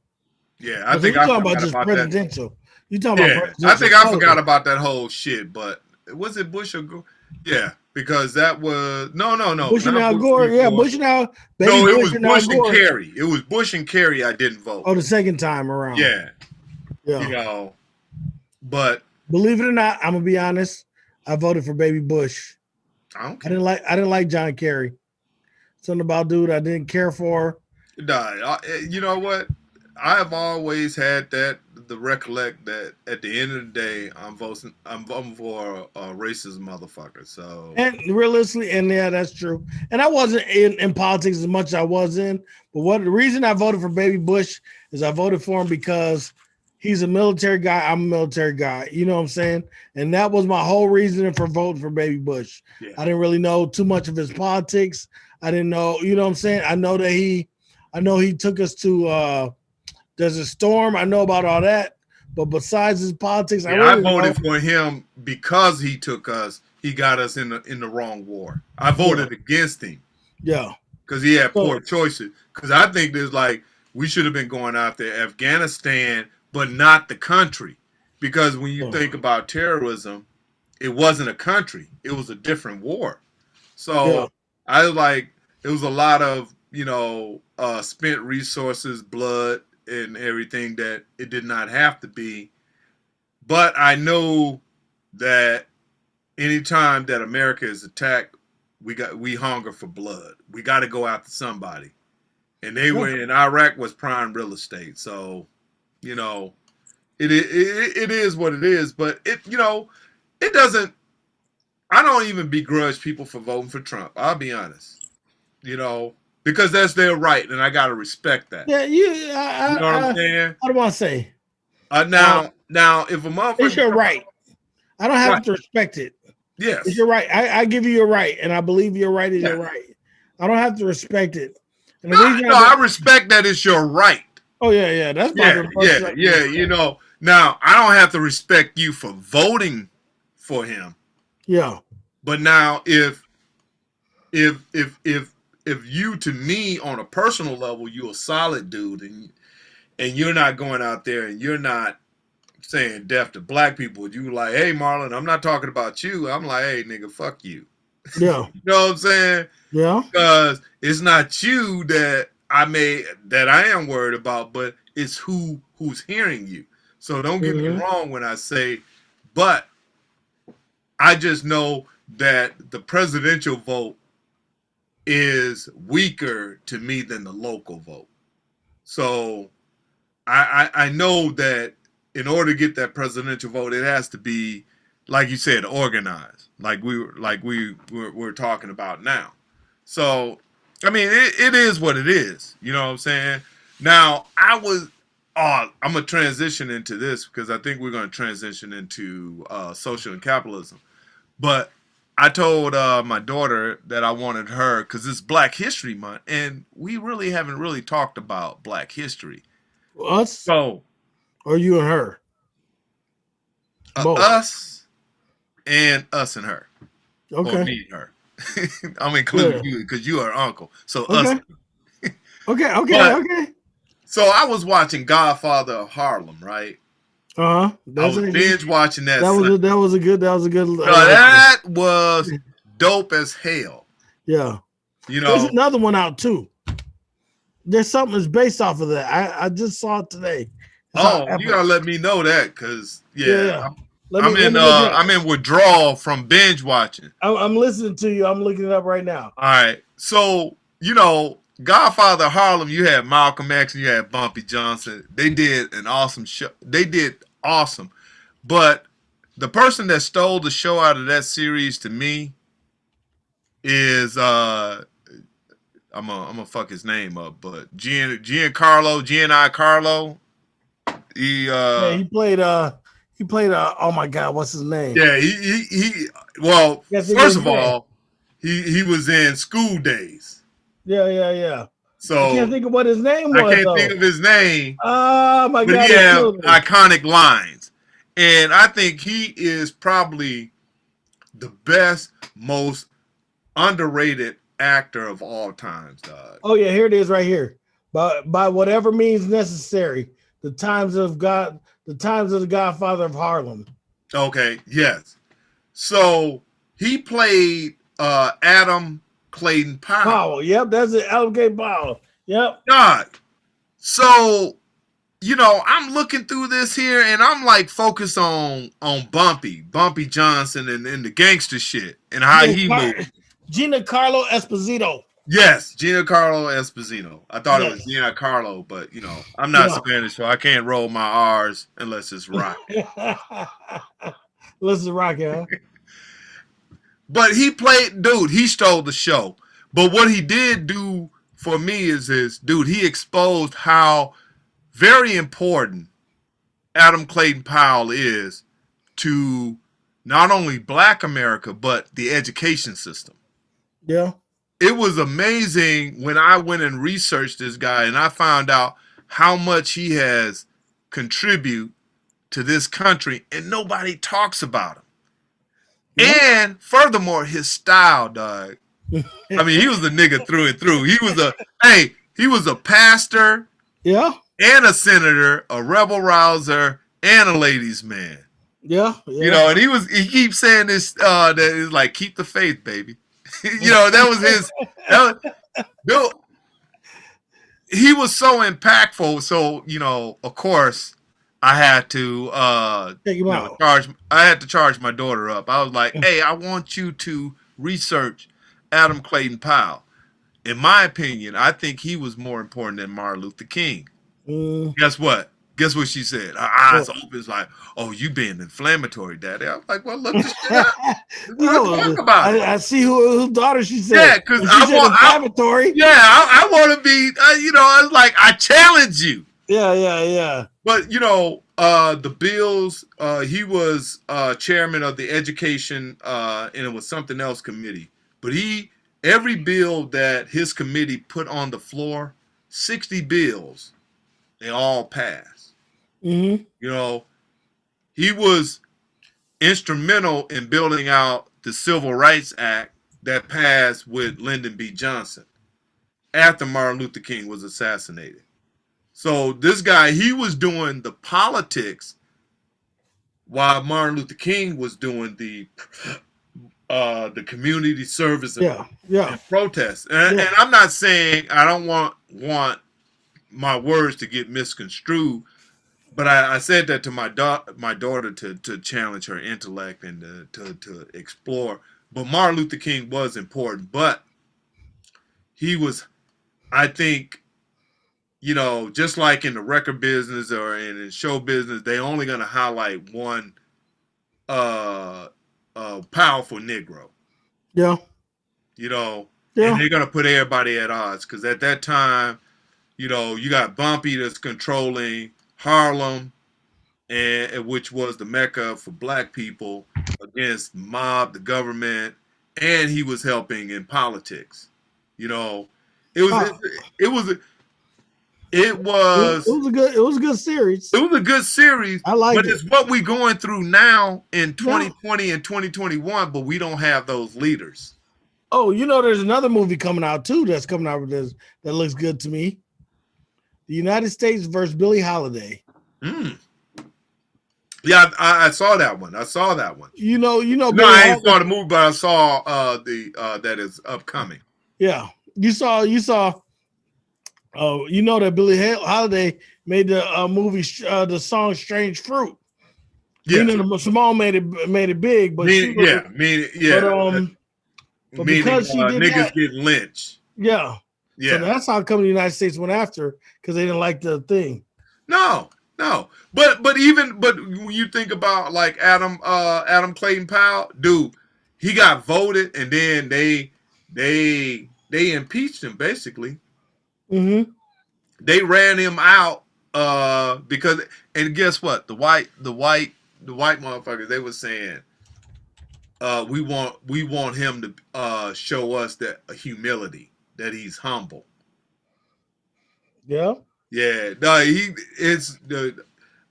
[SPEAKER 2] Yeah, I think I forgot about just
[SPEAKER 1] presidential. You talking about presidential?
[SPEAKER 2] I think I forgot about that whole shit. But was it Bush or Gore? Yeah, because that was no.
[SPEAKER 1] Bush and Al Gore. Yeah, Bush and Al.
[SPEAKER 2] No, it was Bush and Kerry. It was Bush and Kerry. I didn't vote.
[SPEAKER 1] Oh, the second time around.
[SPEAKER 2] Yeah. You know, but
[SPEAKER 1] believe it or not, I'm gonna be honest. I voted for Baby Bush. I didn't like John Kerry. Something about dude I didn't care for.
[SPEAKER 2] Nah, you know what? I have always had the recollect that at the end of the day, I'm voting for a racist motherfucker. So
[SPEAKER 1] and realistically, and yeah, that's true. And I wasn't in politics as much as I was in, but the reason I voted for Baby Bush is I voted for him because he's a military guy. I'm a military guy. You know what I'm saying? And that was my whole reason for voting for Baby Bush. Yeah. I didn't really know too much of his politics. I didn't know, you know what I'm saying? I know he took us to Desert Storm. I know about all that. But besides his politics,
[SPEAKER 2] I voted for him because he took us. He got us in the wrong war. I voted against him.
[SPEAKER 1] Yeah.
[SPEAKER 2] Because he had poor choices. Because I think there's we should have been going out there, Afghanistan, but not the country. Because when you think about terrorism, it wasn't a country. It was a different war. So I it was a lot of, spent resources, blood, and everything that it did not have to be. But I know that anytime that America is attacked, we hunger for blood. We got to go after somebody. And they were in Iraq was prime real estate. So, it is what it is, but it doesn't. I don't even begrudge people for voting for Trump. I'll be honest, because that's their right, and I gotta respect that.
[SPEAKER 1] Yeah,
[SPEAKER 2] you know what I'm saying?
[SPEAKER 1] I don't want to say.
[SPEAKER 2] Now, if a motherfucker,
[SPEAKER 1] it's your right. I don't have to respect it.
[SPEAKER 2] Yes,
[SPEAKER 1] it's your right. I give you your right, and I believe your right is your right. I don't have to respect it. And
[SPEAKER 2] I respect that it's your right.
[SPEAKER 1] Oh yeah, that's
[SPEAKER 2] yeah. Now, I don't have to respect you for voting for him.
[SPEAKER 1] Yeah.
[SPEAKER 2] But now if you, to me, on a personal level, you're a solid dude, and you're not going out there and you're not saying death to black people, you like, hey, Marlon, I'm not talking about you. I'm like, hey, nigga, fuck you.
[SPEAKER 1] Yeah.
[SPEAKER 2] You know what I'm saying?
[SPEAKER 1] Yeah.
[SPEAKER 2] Because it's not you that I am worried about, but it's who's hearing you. So don't get me wrong when I say, but I just know that the presidential vote is weaker to me than the local vote. So I know that in order to get that presidential vote, it has to be, like you said, organized, like we're talking about now. So, I mean, it is what it is. You know what I'm saying? Now, I'm going to transition into this because I think we're going to transition into social and capitalism. But I told my daughter that I wanted her, because it's Black History Month, and we really haven't really talked about Black history.
[SPEAKER 1] Us?
[SPEAKER 2] So,
[SPEAKER 1] or you and her?
[SPEAKER 2] Us and her.
[SPEAKER 1] Okay.
[SPEAKER 2] Or me and her. I'm including you because you are uncle. So us.
[SPEAKER 1] Okay.
[SPEAKER 2] So I was watching Godfather of Harlem, right?
[SPEAKER 1] I
[SPEAKER 2] was binge watching that.
[SPEAKER 1] That was a good.
[SPEAKER 2] That was dope as hell.
[SPEAKER 1] Yeah.
[SPEAKER 2] You know,
[SPEAKER 1] there's another one out too. There's something that's based off of that. I just saw it today.
[SPEAKER 2] You gotta let me know that, because I'm in withdrawal from binge watching.
[SPEAKER 1] I'm listening to you. I'm looking it up right now.
[SPEAKER 2] All right. So, Godfather of Harlem, you had Malcolm X and you had Bumpy Johnson. They did an awesome show. They did awesome. But the person that stole the show out of that series to me is I'm gonna fuck his name up, but Giancarlo. He
[SPEAKER 1] played oh my God, what's his name?
[SPEAKER 2] Yeah, first of all, he was in School Days.
[SPEAKER 1] Yeah.
[SPEAKER 2] So
[SPEAKER 1] I can't think of what his name was.
[SPEAKER 2] I can't think of his name.
[SPEAKER 1] Oh my God.
[SPEAKER 2] But he has iconic lines. And I think he is probably the best, most underrated actor of all times, dog.
[SPEAKER 1] Oh yeah, here it is right here. By whatever means necessary, the times of the Godfather of Harlem.
[SPEAKER 2] Okay, yes. So he played Adam Clayton Powell.
[SPEAKER 1] Yep, that's it. Adam Clayton Powell. Yep.
[SPEAKER 2] God. So, I'm looking through this here and I'm like focused on Bumpy Johnson and the gangster shit and how he moved.
[SPEAKER 1] Giancarlo Esposito.
[SPEAKER 2] Yes, Giancarlo Esposito. I thought it was Giancarlo, but I'm not Spanish, so I can't roll my R's unless it's rock.
[SPEAKER 1] Unless it's rock, yeah.
[SPEAKER 2] But he stole the show. But what he did do for me is he exposed how very important Adam Clayton Powell is to not only Black America, but the education system.
[SPEAKER 1] Yeah.
[SPEAKER 2] It was amazing when I went and researched this guy and I found out how much he has contributed to this country and nobody talks about him. Yep. And furthermore, his style, dog. I mean, he was a nigga through and through. He was a pastor.
[SPEAKER 1] Yeah.
[SPEAKER 2] And a senator, a rebel rouser, and a ladies' man.
[SPEAKER 1] Yeah.
[SPEAKER 2] And he keeps saying this, that is like, keep the faith, baby. That was his. He was so impactful. So, of course, I had to charge my daughter up. I was like, hey, I want you to research Adam Clayton Powell. In my opinion, I think he was more important than Martin Luther King. Guess what? Guess what she said? Her eyes open. It's like, oh, you being inflammatory, Daddy. I was like, well, look this shit up. Talk about it.
[SPEAKER 1] I see whose daughter she said.
[SPEAKER 2] Yeah, because
[SPEAKER 1] inflammatory.
[SPEAKER 2] I want to be, it's like, I challenge you.
[SPEAKER 1] Yeah.
[SPEAKER 2] But, the bills, he was chairman of the education, and it was something else committee. But every bill that his committee put on the floor, 60 bills, they all passed.
[SPEAKER 1] Mm-hmm.
[SPEAKER 2] You know, he was instrumental in building out the Civil Rights Act that passed with Lyndon B. Johnson after Martin Luther King was assassinated. So this guy, he was doing the politics while Martin Luther King was doing the community service and protests. And I'm not saying I don't want my words to get misconstrued, but I said that to my daughter to challenge her intellect and to explore. But Martin Luther King was important, but he was, I think, you know, just like in the record business or in show business, they only going to highlight one powerful Negro.
[SPEAKER 1] Yeah.
[SPEAKER 2] You know, and they're going to put everybody at odds because at that time, you know, you got Bumpy that's controlling Harlem, and which was the mecca for black people against the mob, the government, and he was helping in politics. You know, it was a
[SPEAKER 1] good series.
[SPEAKER 2] It was a good series.
[SPEAKER 1] I like it.
[SPEAKER 2] But it's what we're going through now in 2020 and 2021, but we don't have those leaders.
[SPEAKER 1] Oh, you know, there's another movie coming out too that's coming out with this that looks good to me. The United States versus Billie Holiday.
[SPEAKER 2] Yeah, I saw that one. You know. No, I ain't saw the movie, but I saw that is upcoming.
[SPEAKER 1] Yeah, you saw. You know that Billie Holiday made the movie, the song "Strange Fruit." Yeah, Simone made it big, but but because she did
[SPEAKER 2] niggas getting lynched.
[SPEAKER 1] Yeah. So that's how come the United States went after her, because they didn't like the thing.
[SPEAKER 2] No. But when you think about like Adam Clayton Powell, dude, he got voted and then they impeached him basically.
[SPEAKER 1] Mm-hmm.
[SPEAKER 2] They ran him out because, and guess what? The white motherfuckers, they were saying we want him to show us that humility, that he's humble.
[SPEAKER 1] Yeah.
[SPEAKER 2] Yeah. No,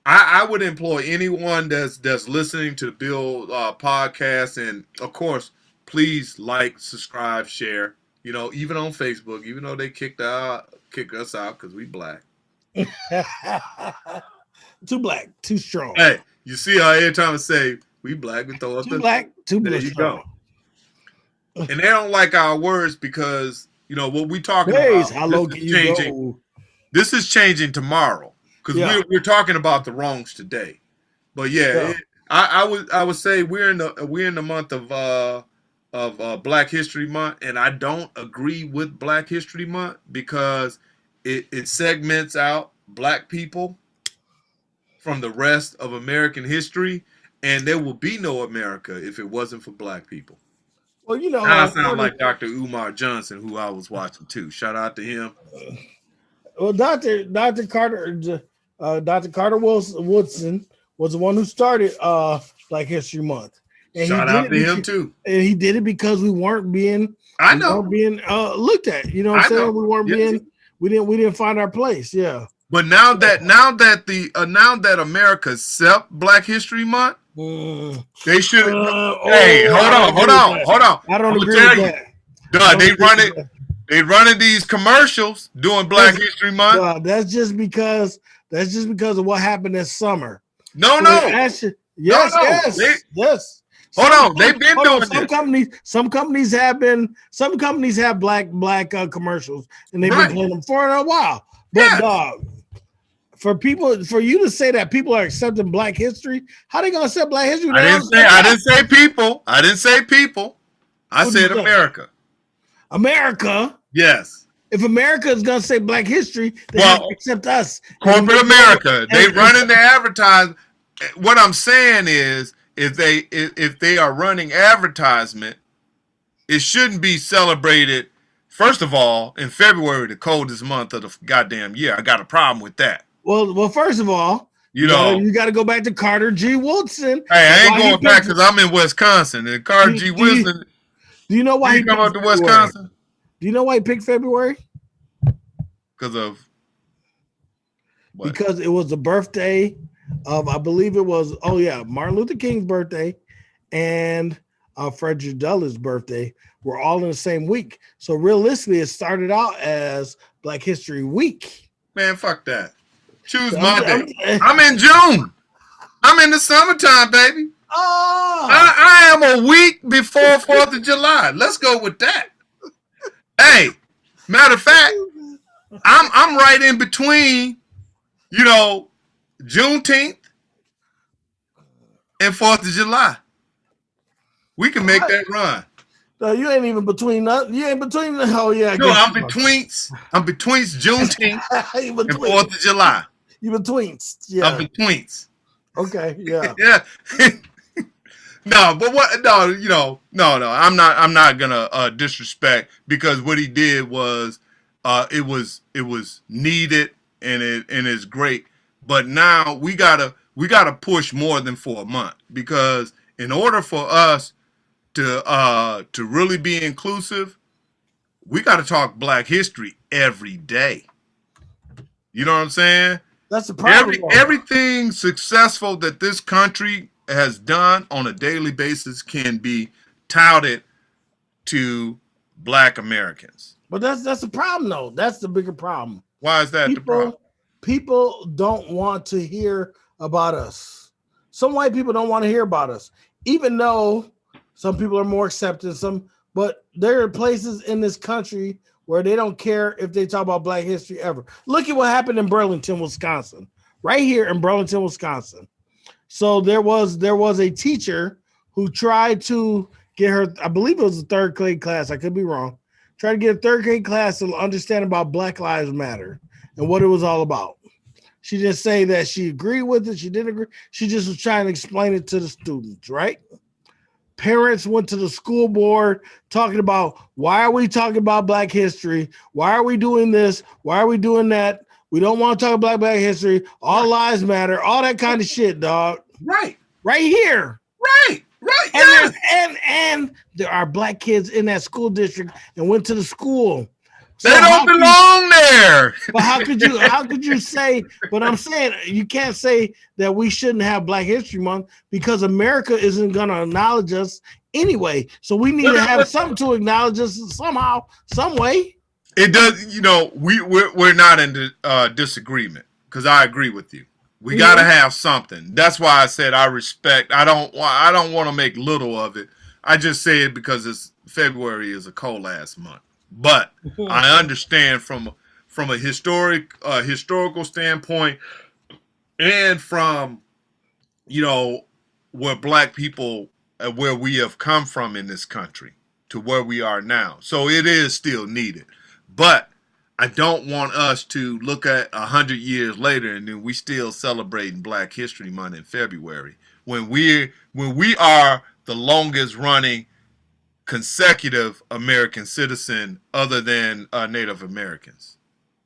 [SPEAKER 2] I would employ anyone that's listening to the Bill podcast, and of course, please like, subscribe, share. You know, even on Facebook, even though they kick us out because we black.
[SPEAKER 1] Too black, too strong.
[SPEAKER 2] Hey, you see how every time I say we black, we throw up
[SPEAKER 1] too black, too
[SPEAKER 2] there
[SPEAKER 1] you
[SPEAKER 2] strong. Go. And they don't like our words because, you know, what we talking about.
[SPEAKER 1] How low can you go?
[SPEAKER 2] This is changing tomorrow because we're talking about the wrongs today. But I would say we're in the month of Black History Month, and I don't agree with Black History Month because it segments out black people from the rest of American history, and there will be no America if it wasn't for black people.
[SPEAKER 1] Well, you know,
[SPEAKER 2] I sound like Dr. Umar Johnson, who I was watching too. Shout out to him.
[SPEAKER 1] Well, Dr. Carter Woodson was the one who started Black History Month. And
[SPEAKER 2] shout out to him too.
[SPEAKER 1] And he did it because we weren't being looked at. You know what I'm saying? We weren't we didn't find our place. Yeah.
[SPEAKER 2] But now that America accept Black History Month, they should. Hey, hold on.
[SPEAKER 1] I don't agree with that.
[SPEAKER 2] They running these commercials doing Black History Month.
[SPEAKER 1] That's just because of what happened this summer.
[SPEAKER 2] No.
[SPEAKER 1] Yes.
[SPEAKER 2] Hold on, they've been doing
[SPEAKER 1] Some companies have black commercials, and they've been playing them for a while. But for you to say that people are accepting Black history, how they gonna accept Black history?
[SPEAKER 2] I didn't say people. I said America.
[SPEAKER 1] America.
[SPEAKER 2] Yes.
[SPEAKER 1] If America is gonna say Black history, they have to accept us.
[SPEAKER 2] Corporate America. They running their advertisement. What I'm saying is, if they are running advertisement, it shouldn't be celebrated. First of all, in February, the coldest month of the goddamn year. I got a problem with that.
[SPEAKER 1] Well, first of all, you got to go back to Carter G. Woodson.
[SPEAKER 2] Hey, I ain't going back because I'm in Wisconsin. And Carter G. Woodson.
[SPEAKER 1] Do you know why
[SPEAKER 2] he come up to Wisconsin?
[SPEAKER 1] Do you know why he picked February?
[SPEAKER 2] Because of What?
[SPEAKER 1] because it was the birthday of, I believe it was, Martin Luther King's birthday and Frederick Douglass' birthday were all in the same week. So realistically, it started out as Black History Week.
[SPEAKER 2] Man, fuck that. Choose
[SPEAKER 1] So
[SPEAKER 2] my day. I'm in June. I'm in the summertime, baby.
[SPEAKER 1] Oh,
[SPEAKER 2] I am a week before 4th of July. Let's go with that. Hey, matter of fact, I'm right in between, Juneteenth and 4th of July. We can make that run.
[SPEAKER 1] no, you ain't even between us. You ain't between. Oh yeah, I
[SPEAKER 2] No,
[SPEAKER 1] guess
[SPEAKER 2] I'm
[SPEAKER 1] you are.
[SPEAKER 2] between Juneteenth
[SPEAKER 1] You
[SPEAKER 2] and
[SPEAKER 1] between.
[SPEAKER 2] 4th of July.
[SPEAKER 1] You between.
[SPEAKER 2] I'm
[SPEAKER 1] Yeah.
[SPEAKER 2] between.
[SPEAKER 1] Okay. Yeah.
[SPEAKER 2] Yeah. No, but what? No. I'm not gonna disrespect, because what he did was, it was needed, and it's great. But now we gotta push more than for a month, because in order for us to really be inclusive, we got to talk Black history every day. You know what I'm saying?
[SPEAKER 1] That's the problem.
[SPEAKER 2] Everything successful that this country has done on a daily basis can be touted to Black Americans.
[SPEAKER 1] But that's the problem, though. That's the bigger problem.
[SPEAKER 2] Why is that the problem?
[SPEAKER 1] People don't want to hear about us. Some white people don't want to hear about us, even though some people are more accepting. But there are places in this country where they don't care if they talk about Black history ever. Look at what happened in Burlington, Wisconsin. Right here in Burlington, Wisconsin. So there was a teacher who tried to get her, I believe it was a third grade class, I could be wrong, tried to get a third grade class to understand about Black Lives Matter and what it was all about. She didn't say that she agreed with it, she didn't agree. She just was trying to explain it to the students, right? Parents went to the school board talking about, why are we talking about Black history? Why are we doing this? Why are we doing that? We don't want to talk about Black history. All lives matter. All that kind of shit, dog.
[SPEAKER 2] Right.
[SPEAKER 1] Right here.
[SPEAKER 2] Right. Yeah.
[SPEAKER 1] And there are Black kids in that school district and went to the school.
[SPEAKER 2] They don't belong there.
[SPEAKER 1] But how could you say, but I'm saying you can't say that we shouldn't have Black History Month, because America isn't going to acknowledge us anyway. So we need to have something to acknowledge us somehow, some way.
[SPEAKER 2] It does, we're not in disagreement, because I agree with you. We got to have something. That's why I said I respect. I don't want to make little of it. I just say it because February is a cold ass month. But I understand from a historical standpoint, and from where Black people, where we have come from in this country to where we are now. So it is still needed. But I don't want us to look at 100 years later and then we still celebrating Black History Month in February, when we are the longest running consecutive American citizen other than Native Americans.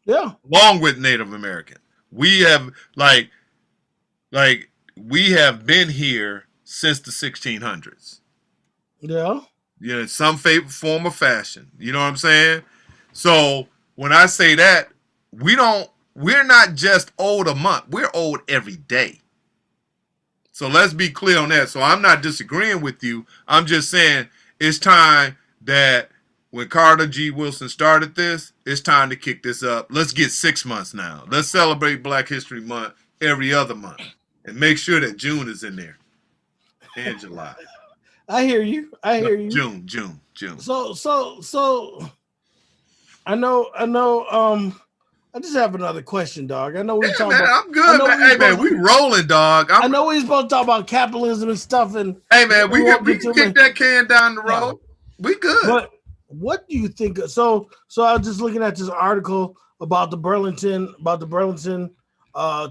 [SPEAKER 1] Yeah.
[SPEAKER 2] Along with Native Americans. We have we have been here since the 1600s.
[SPEAKER 1] Yeah.
[SPEAKER 2] Some form of fashion. You know what I'm saying? So when I say that, we're not just old a month, we're old every day. So let's be clear on that. So I'm not disagreeing with you. I'm just saying it's time that when Carter G. Woodson started this, it's time to kick this up. Let's get 6 months now. Let's celebrate Black History Month every other month and make sure that June is in there and July.
[SPEAKER 1] I hear you.
[SPEAKER 2] June.
[SPEAKER 1] So I know. I just have another question, dog. I know we talking about.
[SPEAKER 2] I'm good, man. Hey, man, we rolling, dog.
[SPEAKER 1] I know we're supposed to talk about capitalism and stuff, and
[SPEAKER 2] hey, man, we can kick that can down the road. We good.
[SPEAKER 1] But what do you think? So I was just looking at this article about the Burlington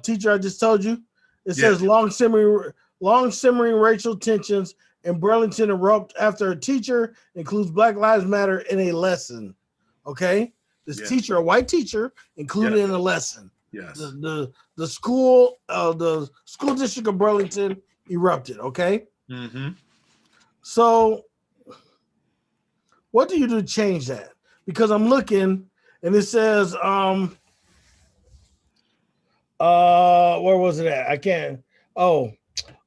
[SPEAKER 1] teacher I just told you. It says long simmering racial tensions in Burlington erupt after a teacher includes Black Lives Matter in a lesson. Okay. This teacher, a white teacher, included in a lesson.
[SPEAKER 2] Yes.
[SPEAKER 1] The school district of Burlington erupted. Okay.
[SPEAKER 2] Mm-hmm.
[SPEAKER 1] So, what do you do to change that? Because I'm looking, and it says Where was it at? I can't. Oh,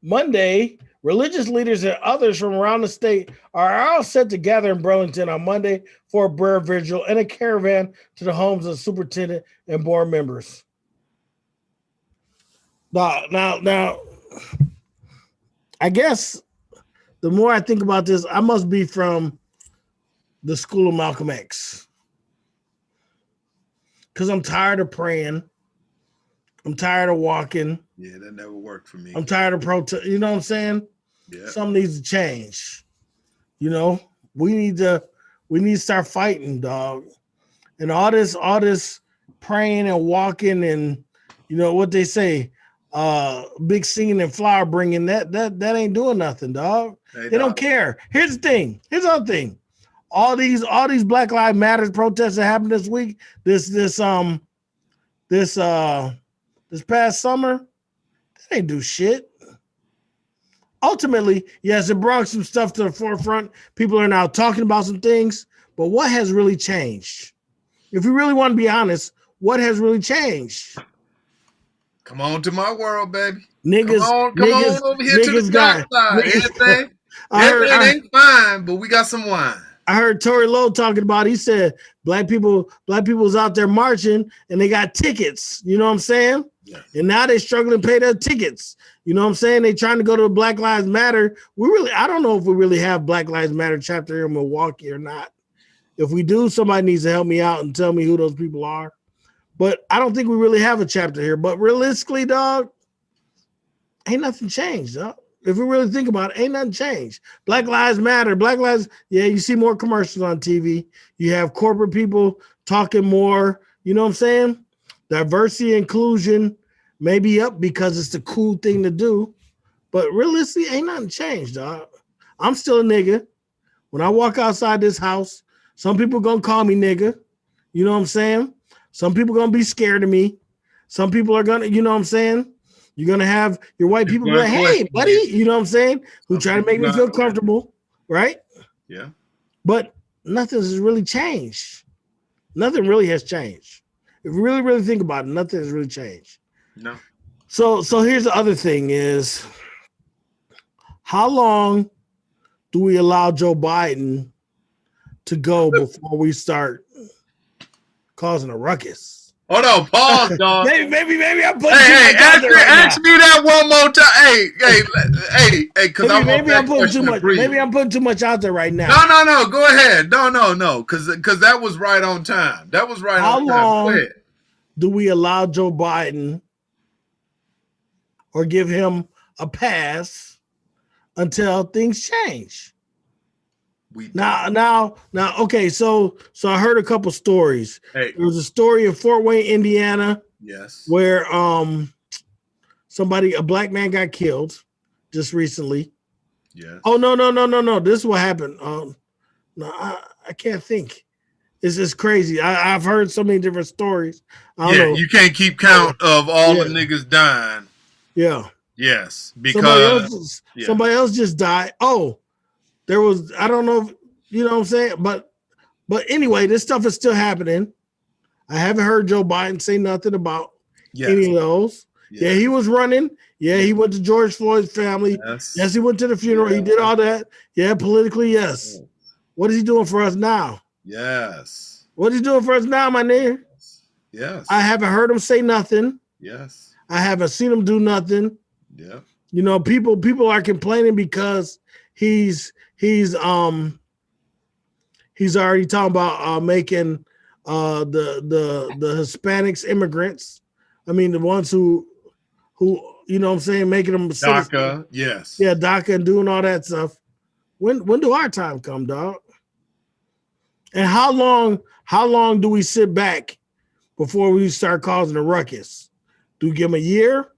[SPEAKER 1] Monday. Religious leaders and others from around the state are all set to gather in Burlington on Monday for a prayer vigil and a caravan to the homes of the superintendent and board members. Now, I guess the more I think about this, I must be from the school of Malcolm X. Because I'm tired of praying. I'm tired of walking.
[SPEAKER 2] Yeah, that never worked for me.
[SPEAKER 1] I'm tired of protest. You know what I'm saying?
[SPEAKER 2] Yeah.
[SPEAKER 1] Something needs to change. You know, we need to start fighting, dog. And all this praying and walking and you know what they say, big singing and flower bringing that ain't doing nothing, dog. They don't care. Here's the thing. Here's the other thing. All these Black Lives Matter protests that happened this week, this past summer, they ain't do shit. Ultimately, yes, it brought some stuff to the forefront. People are now talking about some things, but what has really changed? If we really want to be honest, what has really changed?
[SPEAKER 2] Come on to my world, baby.
[SPEAKER 1] Niggas,
[SPEAKER 2] come on over here to the dark side. Everything ain't fine, but we got some wine.
[SPEAKER 1] I heard Tory Lowe talking about, he said black people was out there marching and they got tickets. You know what I'm saying? Yes. And now they're struggling to pay their tickets. You know what I'm saying? They trying to go to Black Lives Matter. I don't know if we really have Black Lives Matter chapter here in Milwaukee or not. If we do, somebody needs to help me out and tell me who those people are. But I don't think we really have a chapter here. But realistically, dog, ain't nothing changed, dog. If we really think about it, ain't nothing changed. Black Lives Matter. Yeah, you see more commercials on TV. You have corporate people talking more. You know what I'm saying? Diversity, inclusion may be up because it's the cool thing to do. But realistically, ain't nothing changed, dog. I'm still a nigga. When I walk outside this house, some people gonna call me nigga. You know what I'm saying? Some people gonna be scared of me. Some people are gonna, you know what I'm saying? You're going to have your white people be like, hey, buddy, you know what I'm saying? Who try to make me feel comfortable, right?
[SPEAKER 2] Yeah.
[SPEAKER 1] But nothing has really changed. Nothing really has changed. If you really, really think about it, nothing has really changed.
[SPEAKER 2] No.
[SPEAKER 1] So here's the other thing is, how long do we allow Joe Biden to go before we start causing a ruckus?
[SPEAKER 2] Hold on, pause, dog.
[SPEAKER 1] maybe I'm putting
[SPEAKER 2] ask me that one more time. Hey, because
[SPEAKER 1] maybe I'm putting too much out there right now.
[SPEAKER 2] No, go ahead. No, because that was right on time. That was right on time.
[SPEAKER 1] How long do we allow Joe Biden or give him a pass until things change? Now, okay, so I heard a couple stories.
[SPEAKER 2] Hey.
[SPEAKER 1] There was a story in Fort Wayne, Indiana,
[SPEAKER 2] yes,
[SPEAKER 1] where a black man got killed just recently.
[SPEAKER 2] Yeah.
[SPEAKER 1] Oh no. This is what happened. No, I can't think. It's just crazy. I've heard so many different stories. I don't know.
[SPEAKER 2] You can't keep count of all the niggas dying.
[SPEAKER 1] Yeah.
[SPEAKER 2] Yes, because
[SPEAKER 1] somebody else just died. Oh. There was, I don't know, you know what I'm saying? But anyway, this stuff is still happening. I haven't heard Joe Biden say nothing about any of those. Yes. Yeah, he was running. Yeah, he went to George Floyd's family. Yes, he went to the funeral. Yeah. He did all that. Yeah, politically, yes. What is he doing for us now?
[SPEAKER 2] Yes.
[SPEAKER 1] What is he doing for us now, my nigga?
[SPEAKER 2] Yes.
[SPEAKER 1] I haven't heard him say nothing.
[SPEAKER 2] Yes.
[SPEAKER 1] I haven't seen him do nothing.
[SPEAKER 2] Yeah.
[SPEAKER 1] You know, people are complaining because he's already talking about making the Hispanics immigrants. I mean, the ones who you know what I'm saying, making them
[SPEAKER 2] DACA, yes.
[SPEAKER 1] Yeah, DACA and doing all that stuff. When do our time come, dog? And how long do we sit back before we start causing a ruckus? Do we give them a year?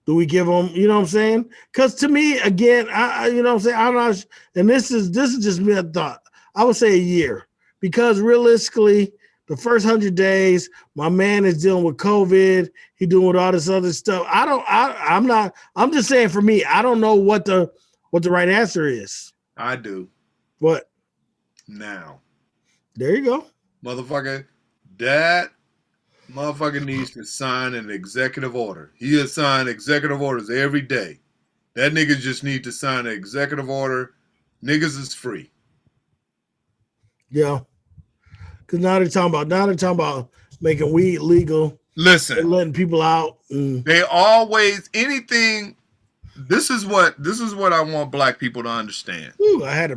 [SPEAKER 1] Do we give them, you know what I'm saying? Because to me, again, I you know what I'm saying? I'm not, and this is just me a thought. I would say a year, because realistically, the first 100 days, my man is dealing with COVID. He doing with all this other stuff. I'm just saying for me, I don't know what the right answer is.
[SPEAKER 2] I do.
[SPEAKER 1] What?
[SPEAKER 2] Now.
[SPEAKER 1] There you go.
[SPEAKER 2] Motherfucker, that Motherfucker needs to sign an executive order. He has signed executive orders every day. That nigga just need to sign an executive order. Niggas is free.
[SPEAKER 1] Yeah. Because now they're talking about making weed legal and
[SPEAKER 2] Listen,
[SPEAKER 1] letting people out. And,
[SPEAKER 2] they always anything. This is what I want black people to understand.
[SPEAKER 1] whew, I had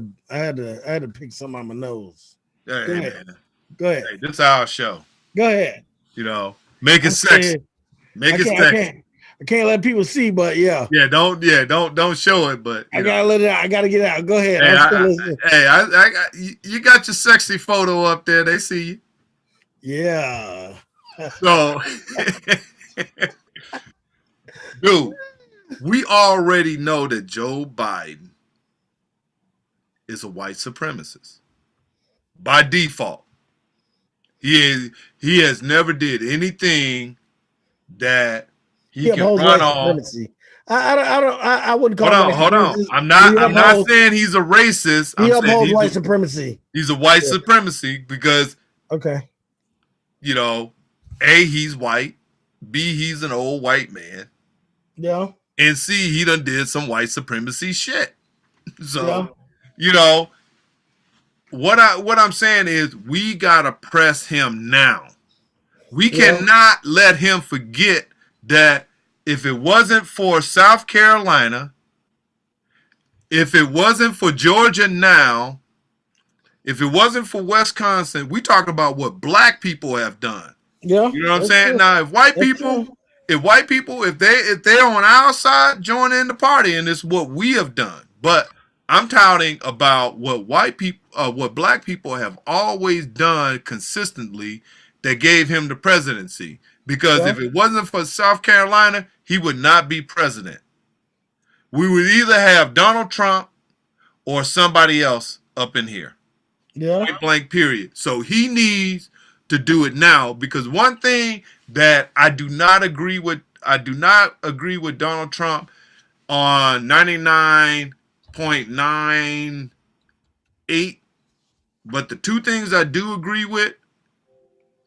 [SPEAKER 1] to pick some on my nose.
[SPEAKER 2] Hey,
[SPEAKER 1] Go ahead.
[SPEAKER 2] man.
[SPEAKER 1] Go ahead.
[SPEAKER 2] Hey, this is our show.
[SPEAKER 1] Go ahead.
[SPEAKER 2] You know, make it
[SPEAKER 1] I'm
[SPEAKER 2] sexy.
[SPEAKER 1] saying,
[SPEAKER 2] Make
[SPEAKER 1] I
[SPEAKER 2] it
[SPEAKER 1] can't,
[SPEAKER 2] sexy.
[SPEAKER 1] I can't let people see, but yeah.
[SPEAKER 2] Don't show it, but
[SPEAKER 1] I gotta let it out. I gotta get out. Go ahead.
[SPEAKER 2] Hey,
[SPEAKER 1] I'm still listening.
[SPEAKER 2] you got your sexy photo up there. They see you.
[SPEAKER 1] Yeah.
[SPEAKER 2] So, dude, we already know that Joe Biden is a white supremacist by default. He has never did anything that he can
[SPEAKER 1] upholds
[SPEAKER 2] run
[SPEAKER 1] white
[SPEAKER 2] off.
[SPEAKER 1] supremacy. I wouldn't call him
[SPEAKER 2] Hold on.
[SPEAKER 1] racist.
[SPEAKER 2] I'm not
[SPEAKER 1] upholds-
[SPEAKER 2] saying he's a racist.
[SPEAKER 1] He
[SPEAKER 2] I'm saying
[SPEAKER 1] upholds white supremacy.
[SPEAKER 2] he's a white supremacy because,
[SPEAKER 1] Okay.
[SPEAKER 2] you know, A, he's white. B, he's an old white man.
[SPEAKER 1] Yeah.
[SPEAKER 2] And C, he done did some white supremacy shit. So,
[SPEAKER 1] Yeah.
[SPEAKER 2] you know, what I'm saying is we gotta press him now. We
[SPEAKER 1] Yeah.
[SPEAKER 2] cannot let him forget that if it wasn't for South Carolina, if it wasn't for Georgia now, if it wasn't for Wisconsin, we talk about what black people have done.
[SPEAKER 1] Yeah.
[SPEAKER 2] You know what I'm
[SPEAKER 1] that's
[SPEAKER 2] saying?
[SPEAKER 1] true.
[SPEAKER 2] Now, if white
[SPEAKER 1] That's
[SPEAKER 2] people,
[SPEAKER 1] true.
[SPEAKER 2] if they're on our side, join in the party, and it's what we have done. But I'm touting about what what black people have always done consistently that gave him the presidency. Because
[SPEAKER 1] Yeah.
[SPEAKER 2] if it wasn't for South Carolina, he would not be president. We would either have Donald Trump or somebody else up in here.
[SPEAKER 1] Yeah.
[SPEAKER 2] Point blank, period. So he needs to do it now, because one thing that I do not agree with Donald Trump on 99.98, but the two things I do agree with,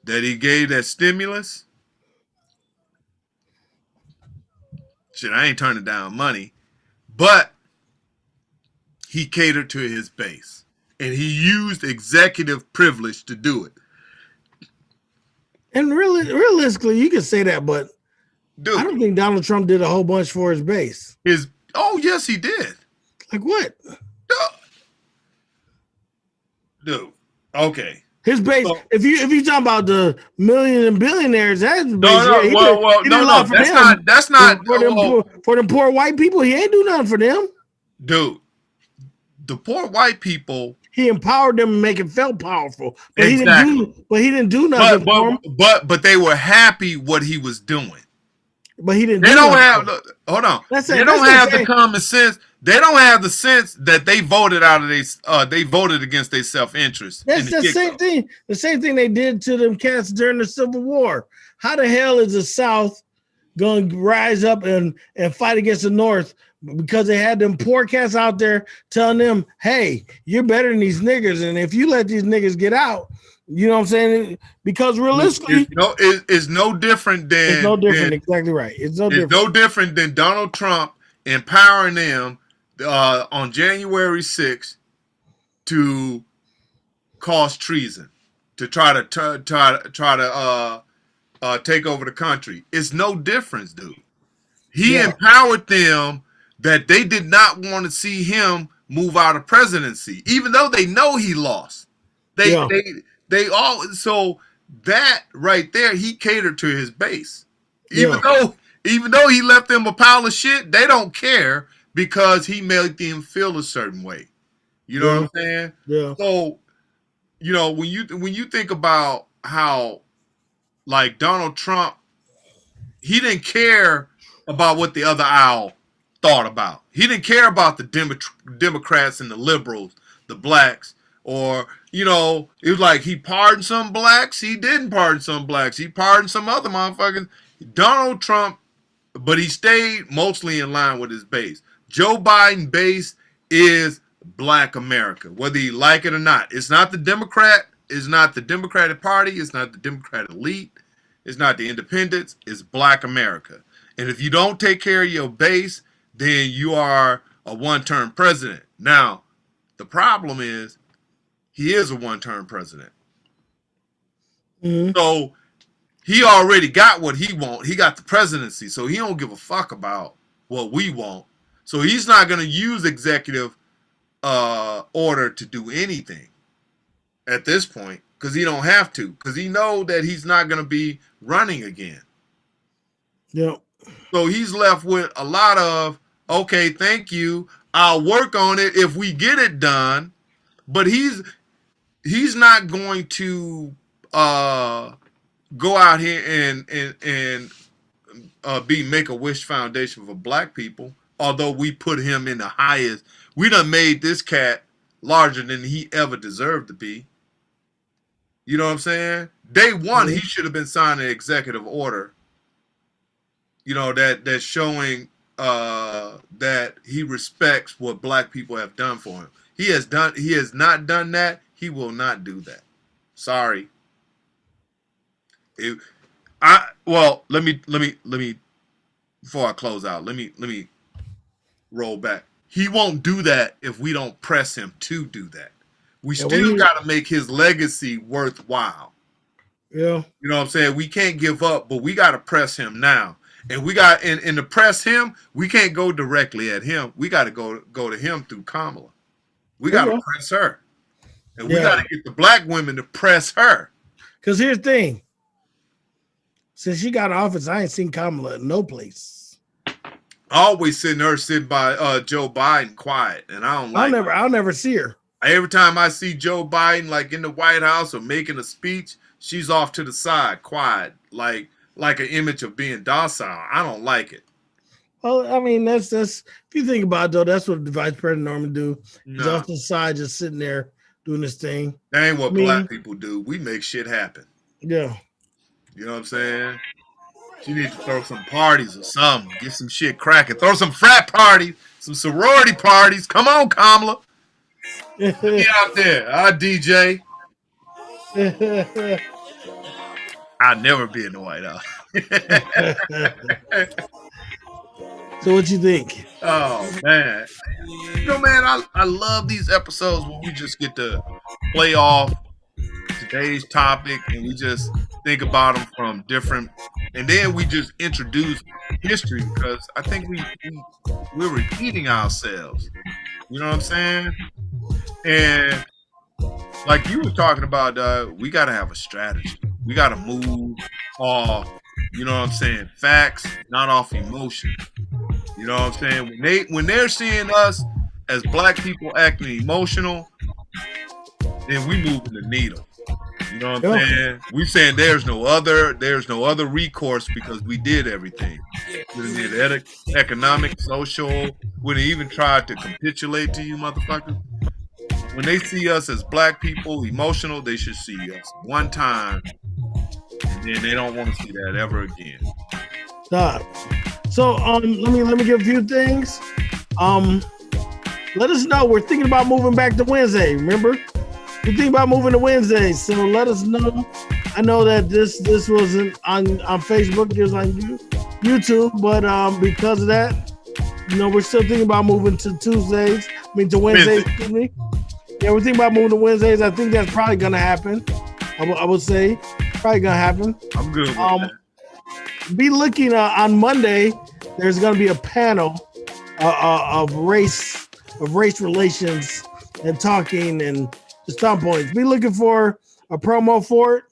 [SPEAKER 2] that he gave that stimulus. Shit, I ain't turning down money, but he catered to his base and he used executive privilege to do it.
[SPEAKER 1] And really, realistically, you can say that, but
[SPEAKER 2] Dude,
[SPEAKER 1] I don't think Donald Trump did a whole bunch for his base.
[SPEAKER 2] yes, he did.
[SPEAKER 1] Like what?
[SPEAKER 2] Dude, okay.
[SPEAKER 1] His base.
[SPEAKER 2] So-
[SPEAKER 1] if you talking about the million and billionaires, that's his base.
[SPEAKER 2] No,
[SPEAKER 1] He did a lot for them.
[SPEAKER 2] That's not.
[SPEAKER 1] For them poor white people. He ain't do nothing for them.
[SPEAKER 2] Dude, the poor white people.
[SPEAKER 1] He empowered them and make it felt powerful. But
[SPEAKER 2] Exactly.
[SPEAKER 1] he didn't do nothing for them.
[SPEAKER 2] But they were happy what he was doing.
[SPEAKER 1] But he didn't.
[SPEAKER 2] They
[SPEAKER 1] do
[SPEAKER 2] don't
[SPEAKER 1] nothing
[SPEAKER 2] have.
[SPEAKER 1] for them.
[SPEAKER 2] Look, hold on.
[SPEAKER 1] That's
[SPEAKER 2] They
[SPEAKER 1] it.
[SPEAKER 2] don't
[SPEAKER 1] That's
[SPEAKER 2] have
[SPEAKER 1] the
[SPEAKER 2] the common sense. They don't have the sense that they voted out of they voted against their self-interest.
[SPEAKER 1] That's the same thing. The same thing they did to them cats during the Civil War. How the hell is the South going to rise up and fight against the North? Because they had them poor cats out there telling them, hey, you're better than these niggers. And if you let these niggers get out, you know what I'm saying? Because realistically,
[SPEAKER 2] It's no different than.
[SPEAKER 1] it's no different. Exactly right. It's no different.
[SPEAKER 2] no different than Donald Trump empowering them on January 6th to cause treason, to try to take over the country. It's no difference, dude. He empowered them that they did not want to see him move out of presidency, even though they know he lost. They all, so that right there, he catered to his base. Even though he left them a pile of shit, they don't care because he made them feel a certain way. You know what I'm saying?
[SPEAKER 1] Yeah.
[SPEAKER 2] So, you know, when you think about how, like, Donald Trump, he didn't care about what the other aisle thought about. He didn't care about the Democrats and the liberals, the blacks, or, you know, it was like he pardoned some blacks. He didn't pardon some blacks. He pardoned some other motherfuckers. Donald Trump, but he stayed mostly in line with his base. Joe Biden base is Black America, whether you like it or not. It's not the Democrat. It's not the Democratic Party. It's not the Democrat elite. it's not the independents, it's Black America. And if you don't take care of your base, then you are a one-term president. Now, the problem is he is a one-term president.
[SPEAKER 1] Mhm.
[SPEAKER 2] So he already got what he want. He got the presidency, so he don't give a fuck about what we want. So he's not going to use executive order to do anything at this point because he don't have to, because he know that he's not going to be running again.
[SPEAKER 1] Yep.
[SPEAKER 2] So he's left with a lot of, okay, thank you, I'll work on it if we get it done, but he's not going to go out here and be Make-A-Wish Foundation for Black people, although we put him in the highest. We done made this cat larger than he ever deserved to be. You know what I'm saying? Day one, he should have been signing an executive order, you know, that's showing that he respects what Black people have done for him. He has not done that. He will not do that. Sorry. Let me before I close out, let me roll back. He won't do that if we don't press him to do that. We still got to make his legacy worthwhile.
[SPEAKER 1] Yeah.
[SPEAKER 2] You know what I'm saying? We can't give up, but we got to press him now. And we got and to press him, we can't go directly at him. We got to go to him through Kamala. We got to press her. And we got to get the Black women to press her.
[SPEAKER 1] Because here's the thing. Since she got in office, I ain't seen Kamala in no place.
[SPEAKER 2] Always sitting by Joe Biden quiet, and I don't like
[SPEAKER 1] I'll never see her.
[SPEAKER 2] Every time I see Joe Biden like in the White House or making a speech, she's off to the side, quiet, like an image of being docile. I don't like it.
[SPEAKER 1] Well, I mean, that's if you think about it, though, that's what the Vice President normally do. He's off to the side, just sitting there doing his thing.
[SPEAKER 2] That ain't what Black people do. We make shit happen.
[SPEAKER 1] Yeah.
[SPEAKER 2] You know what I'm saying? She needs to throw some parties or something. Get some shit cracking. Throw some frat parties, some sorority parties. Come on, Kamala. Get out there. DJ. I'll never be in the White House.
[SPEAKER 1] So what you think?
[SPEAKER 2] Oh, man. You know, man, I love these episodes where we just get to play off today's topic and we just think about them from different, and then we just introduce history because I think we're repeating ourselves. You know what I'm saying? And like you were talking about, we got to have a strategy. We got to move off, you know what I'm saying, facts, not off emotion. You know what I'm saying? When they're seeing us as Black people acting emotional, then we moving the needle. You know what I'm saying? We saying there's no other recourse because we did everything. We did economic, social. We didn't even try to capitulate to you motherfuckers. When they see us as Black people emotional, they should see us one time, and then they don't want to see that ever again.
[SPEAKER 1] Stop. So let me give a few things. Let us know. We're thinking about moving back to Wednesday. Remember? We're thinking about moving to Wednesday. So let us know. I know that this wasn't on Facebook, it was on YouTube, but because of that, you know, we're still thinking about moving to Wednesdays, excuse me. Yeah, we're thinking about moving to Wednesdays. I think that's probably gonna happen. I would say probably gonna happen.
[SPEAKER 2] I'm good with that.
[SPEAKER 1] Be looking on Monday. There's going to be a panel of race relations and talking and just talk points. Be looking for a promo for it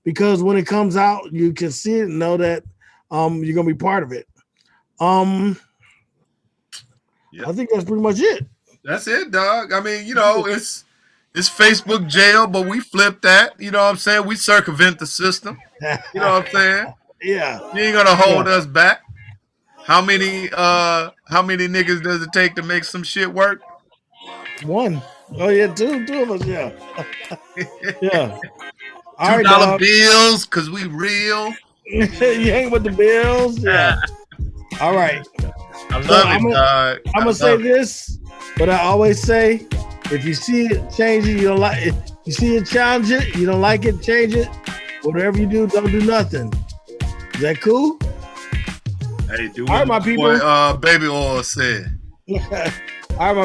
[SPEAKER 1] because when it comes out, you can see it and know that you're going to be part of it. I think that's pretty much it.
[SPEAKER 2] That's it, dog. I mean, you know, it's Facebook jail, but we flip that. You know what I'm saying? We circumvent the system. You know what I'm saying?
[SPEAKER 1] Yeah.
[SPEAKER 2] You ain't gonna hold us back. How many niggas does it take to make some shit work?
[SPEAKER 1] One. Oh yeah, two of us, yeah. Yeah.
[SPEAKER 2] $2 bills, cause we real.
[SPEAKER 1] You hang with the bills? Yeah. All right.
[SPEAKER 2] I love it, dog.
[SPEAKER 1] I'm gonna say this, but I always say, if you see it, change it. You don't like it. You see it, challenge it. You don't like it, change it. Whatever you do, don't do nothing. Is that cool?
[SPEAKER 2] Hey, do
[SPEAKER 1] All right,
[SPEAKER 2] what
[SPEAKER 1] my
[SPEAKER 2] my
[SPEAKER 1] people.
[SPEAKER 2] boy, Baby Oil said.